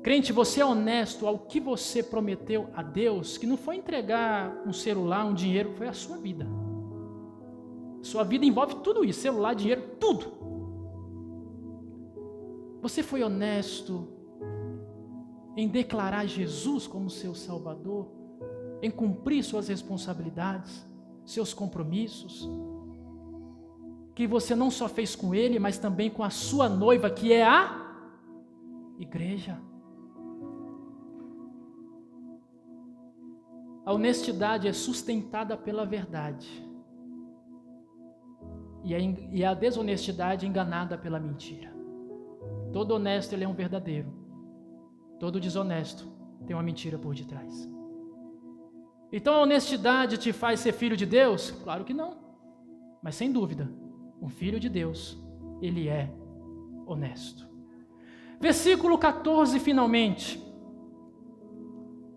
Crente, você é honesto ao que você prometeu a Deus, que não foi entregar um celular, um dinheiro, foi a sua vida. Sua vida envolve tudo isso, celular, dinheiro, tudo. Você foi honesto em declarar Jesus como seu Salvador, em cumprir suas responsabilidades, seus compromissos, que você não só fez com Ele, mas também com a sua noiva, que é a igreja. A honestidade é sustentada pela verdade, e a desonestidade é enganada pela mentira. Todo honesto ele é um verdadeiro, todo desonesto tem uma mentira por detrás. Então a honestidade te faz ser filho de Deus? Claro que não, mas sem dúvida, um filho de Deus, ele é honesto. Versículo 14 finalmente.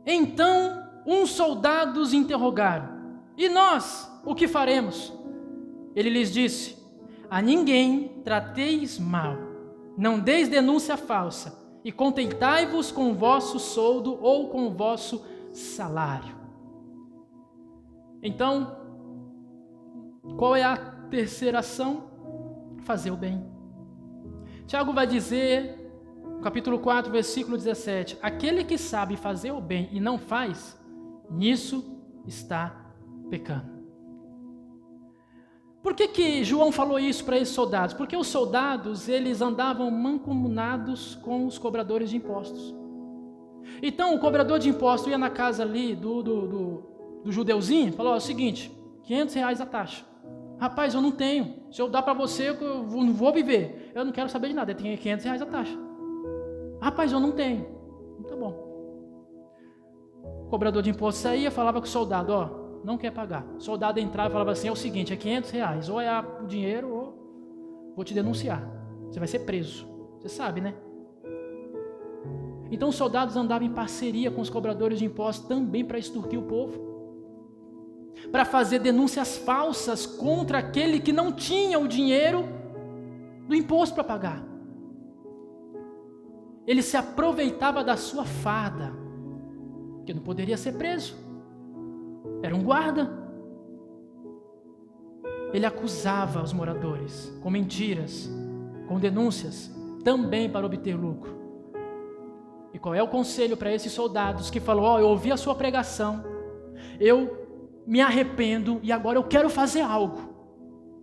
Então uns soldados interrogaram: e nós, o que faremos? Ele lhes disse: a ninguém trateis mal, não deis denúncia falsa, e contentai-vos com o vosso soldo ou com o vosso salário. Então, qual é a terceira ação? Fazer o bem. Tiago vai dizer, no capítulo 4, versículo 17, aquele que sabe fazer o bem e não faz, nisso está pecando. Por que João falou isso para esses soldados? Porque os soldados, eles andavam mancomunados com os cobradores de impostos. Então, o cobrador de impostos ia na casa ali do judeuzinho, falou: ó, é o seguinte, R$500 a taxa. Rapaz, eu não tenho. Se eu dar para você, eu não vou viver. Eu não quero saber de nada, eu tenho R$500 a taxa. Rapaz, eu não tenho. Tá bom. O cobrador de impostos saía, falava com o soldado: ó, não quer pagar. O soldado entrava e falava assim: é o seguinte, é R$500, ou é o dinheiro, ou vou te denunciar. Você vai ser preso. Você sabe, né? Então os soldados andavam em parceria com os cobradores de impostos também para extorquir o povo, para fazer denúncias falsas contra aquele que não tinha o dinheiro do imposto para pagar. Ele se aproveitava da sua farda, que não poderia ser preso, era um guarda. Ele acusava os moradores com mentiras, com denúncias, também para obter lucro. E qual é o conselho para esses soldados que falou: ó, eu ouvi a sua pregação, eu me arrependo e agora eu quero fazer algo?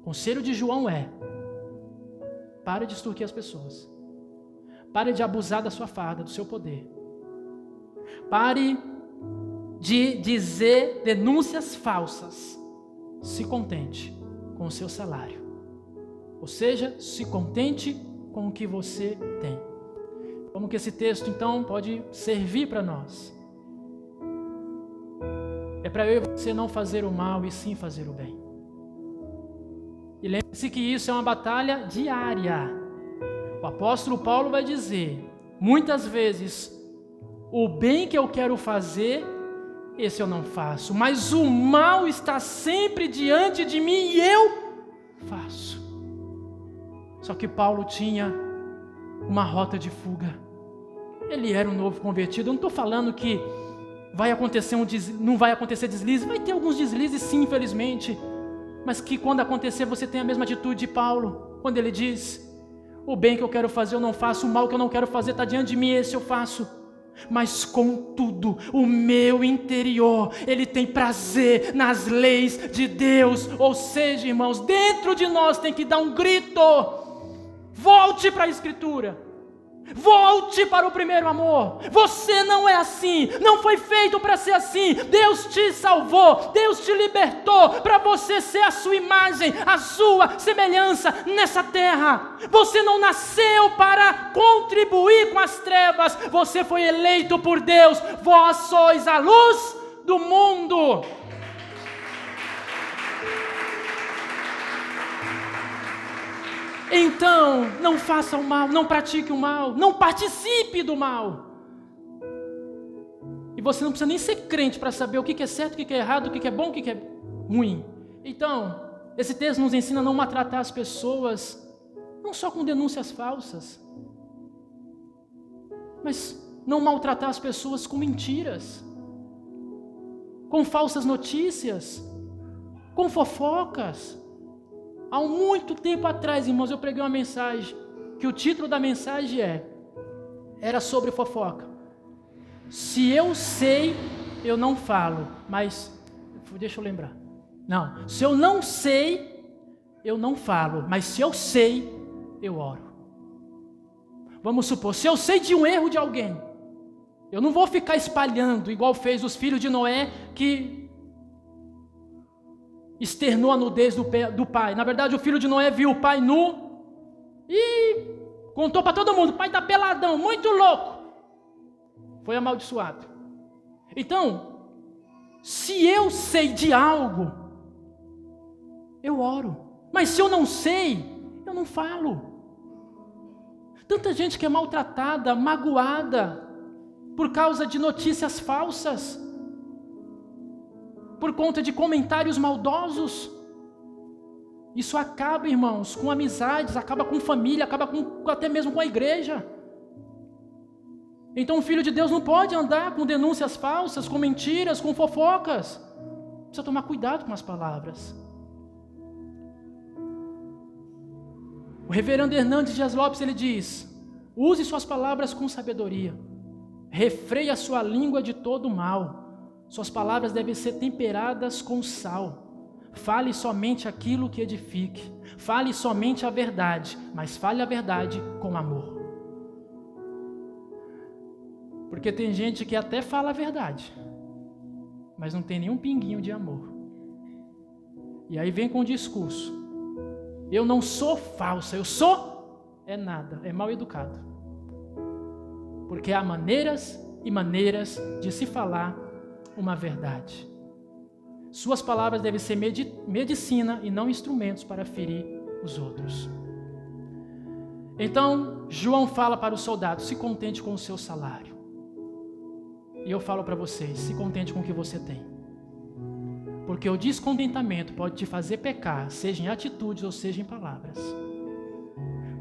O conselho de João é: pare de extorquir as pessoas, pare de abusar da sua farda, do seu poder, pare de dizer denúncias falsas, se contente com o seu salário, ou seja, se contente com o que você tem. Como que esse texto então pode servir para nós? É para eu e você não fazer o mal e sim fazer o bem. E lembre-se que isso é uma batalha diária. O apóstolo Paulo vai dizer, muitas vezes, o bem que eu quero fazer, esse eu não faço, mas o mal está sempre diante de mim e eu faço. Só que Paulo tinha uma rota de fuga. Ele era um novo convertido. Eu não estou falando que não vai acontecer deslize, vai ter alguns deslizes sim, infelizmente, mas que quando acontecer você tem a mesma atitude de Paulo, quando ele diz: o bem que eu quero fazer eu não faço, o mal que eu não quero fazer está diante de mim, esse eu faço. Mas contudo, o meu interior, ele tem prazer nas leis de Deus. Ou seja, irmãos, dentro de nós tem que dar um grito: volte para a Escritura, volte para o primeiro amor. Você não é assim, não foi feito para ser assim. Deus te salvou, Deus te libertou para você ser a sua imagem, a sua semelhança nessa terra. Você não nasceu para contribuir com as trevas, você foi eleito por Deus. Vós sois a luz do mundo. Então, não faça o mal, não pratique o mal, não participe do mal. E você não precisa nem ser crente para saber o que é certo, o que é errado, o que é bom, o que é ruim. Então, esse texto nos ensina a não maltratar as pessoas, não só com denúncias falsas, mas não maltratar as pessoas com mentiras, com falsas notícias, com fofocas. Há muito tempo atrás, irmãos, eu preguei uma mensagem, que o título da mensagem era sobre fofoca. Se eu sei, eu não falo, mas, deixa eu lembrar. Não, se eu não sei, eu não falo, mas se eu sei, eu oro. Vamos supor, se eu sei de um erro de alguém, eu não vou ficar espalhando, igual fez os filhos de Noé, que externou a nudez do pai. Na verdade, o filho de Noé viu o pai nu e contou para todo mundo: o pai está peladão, muito louco. Foi amaldiçoado. Então, se eu sei de algo, eu oro. Mas se eu não sei, eu não falo. Tanta gente que é maltratada, magoada, por causa de notícias falsas, por conta de comentários maldosos. Isso acaba, irmãos, com amizades, acaba com família, acaba até mesmo com a igreja. Então o filho de Deus não pode andar com denúncias falsas, com mentiras, com fofocas. Precisa tomar cuidado com as palavras. O reverendo Hernandes Dias Lopes, ele diz: use suas palavras com sabedoria, refreie a sua língua de todo mal. Suas palavras devem ser temperadas com sal. Fale somente aquilo que edifique. Fale somente a verdade, mas fale a verdade com amor. Porque tem gente que até fala a verdade, mas não tem nenhum pinguinho de amor. E aí vem com o discurso: eu não sou falsa, eu sou é nada, é mal educado. Porque há maneiras e maneiras de se falar uma verdade. Suas palavras devem ser medicina e não instrumentos para ferir os outros. Então, João fala para os soldados: se contente com o seu salário. E eu falo para vocês: se contente com o que você tem. Porque o descontentamento pode te fazer pecar, seja em atitudes ou seja em palavras.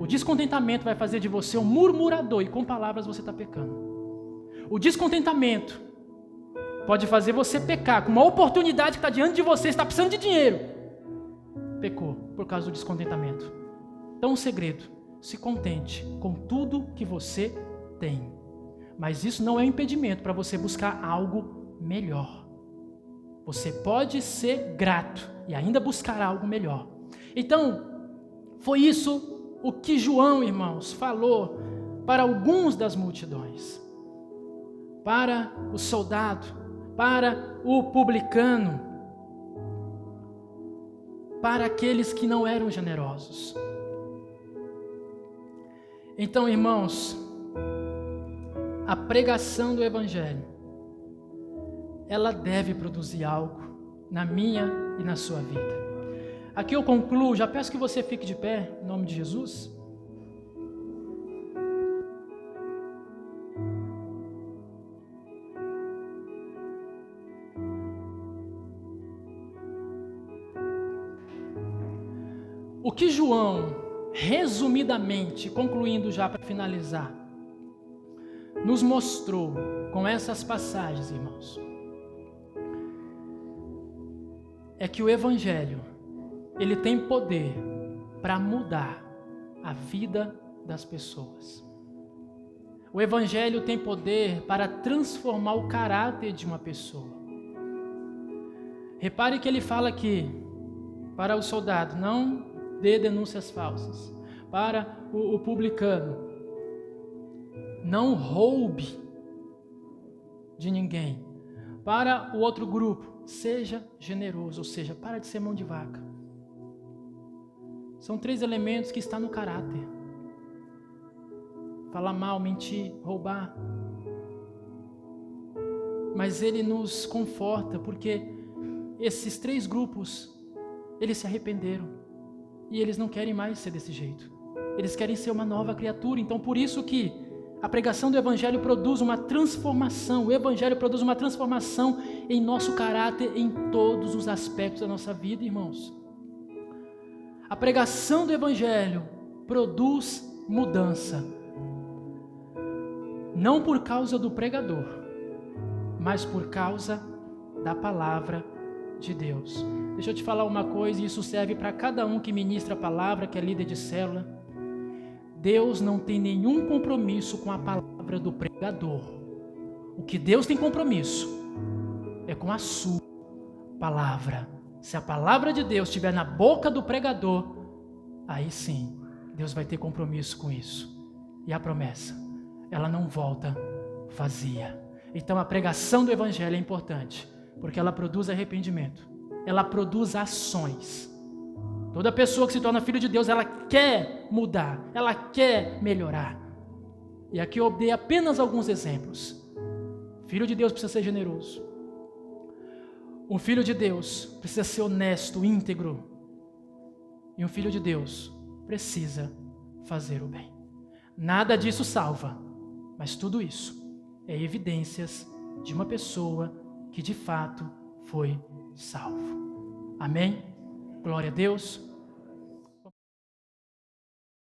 O descontentamento vai fazer de você um murmurador, e com palavras você está pecando. O descontentamento pode fazer você pecar com uma oportunidade que está diante de você, está precisando de dinheiro. Pecou por causa do descontentamento. Então, o segredo: se contente com tudo que você tem. Mas isso não é um impedimento para você buscar algo melhor. Você pode ser grato e ainda buscar algo melhor. Então, foi isso o que João, irmãos, falou para alguns das multidões. Para o soldado, para o publicano, para aqueles que não eram generosos. Então, irmãos, a pregação do Evangelho, ela deve produzir algo na minha e na sua vida. Aqui eu concluo, já peço que você fique de pé, em nome de Jesus. O que João, resumidamente, concluindo já para finalizar, nos mostrou com essas passagens, irmãos, é que o Evangelho, ele tem poder para mudar a vida das pessoas. O Evangelho tem poder para transformar o caráter de uma pessoa. Repare que ele fala aqui, para o soldado, não dê denúncias falsas. Para o publicano, não roube de ninguém. Para o outro grupo, seja generoso, ou seja, para de ser mão de vaca. São 3 elementos que estão no caráter. Falar mal, mentir, roubar. Mas ele nos conforta, porque esses 3 grupos, eles se arrependeram. E eles não querem mais ser desse jeito. Eles querem ser uma nova criatura. Então, por isso que a pregação do Evangelho produz uma transformação. O Evangelho produz uma transformação em nosso caráter, em todos os aspectos da nossa vida, irmãos. A pregação do Evangelho produz mudança. Não por causa do pregador, mas por causa da palavra de Deus. Deixa eu te falar uma coisa, e isso serve para cada um que ministra a palavra, que é líder de célula. Deus não tem nenhum compromisso com a palavra do pregador. O que Deus tem compromisso é com a sua palavra. Se a palavra de Deus estiver na boca do pregador, aí sim, Deus vai ter compromisso com isso. E a promessa, ela não volta vazia. Então a pregação do Evangelho é importante, porque ela produz arrependimento, ela produz ações. Toda pessoa que se torna filho de Deus, ela quer mudar, ela quer melhorar. E aqui eu dei apenas alguns exemplos. Filho de Deus precisa ser generoso. Um filho de Deus precisa ser honesto, íntegro. E um filho de Deus precisa fazer o bem. Nada disso salva, mas tudo isso é evidências de uma pessoa que de fato foi salvo. Amém? Glória a Deus.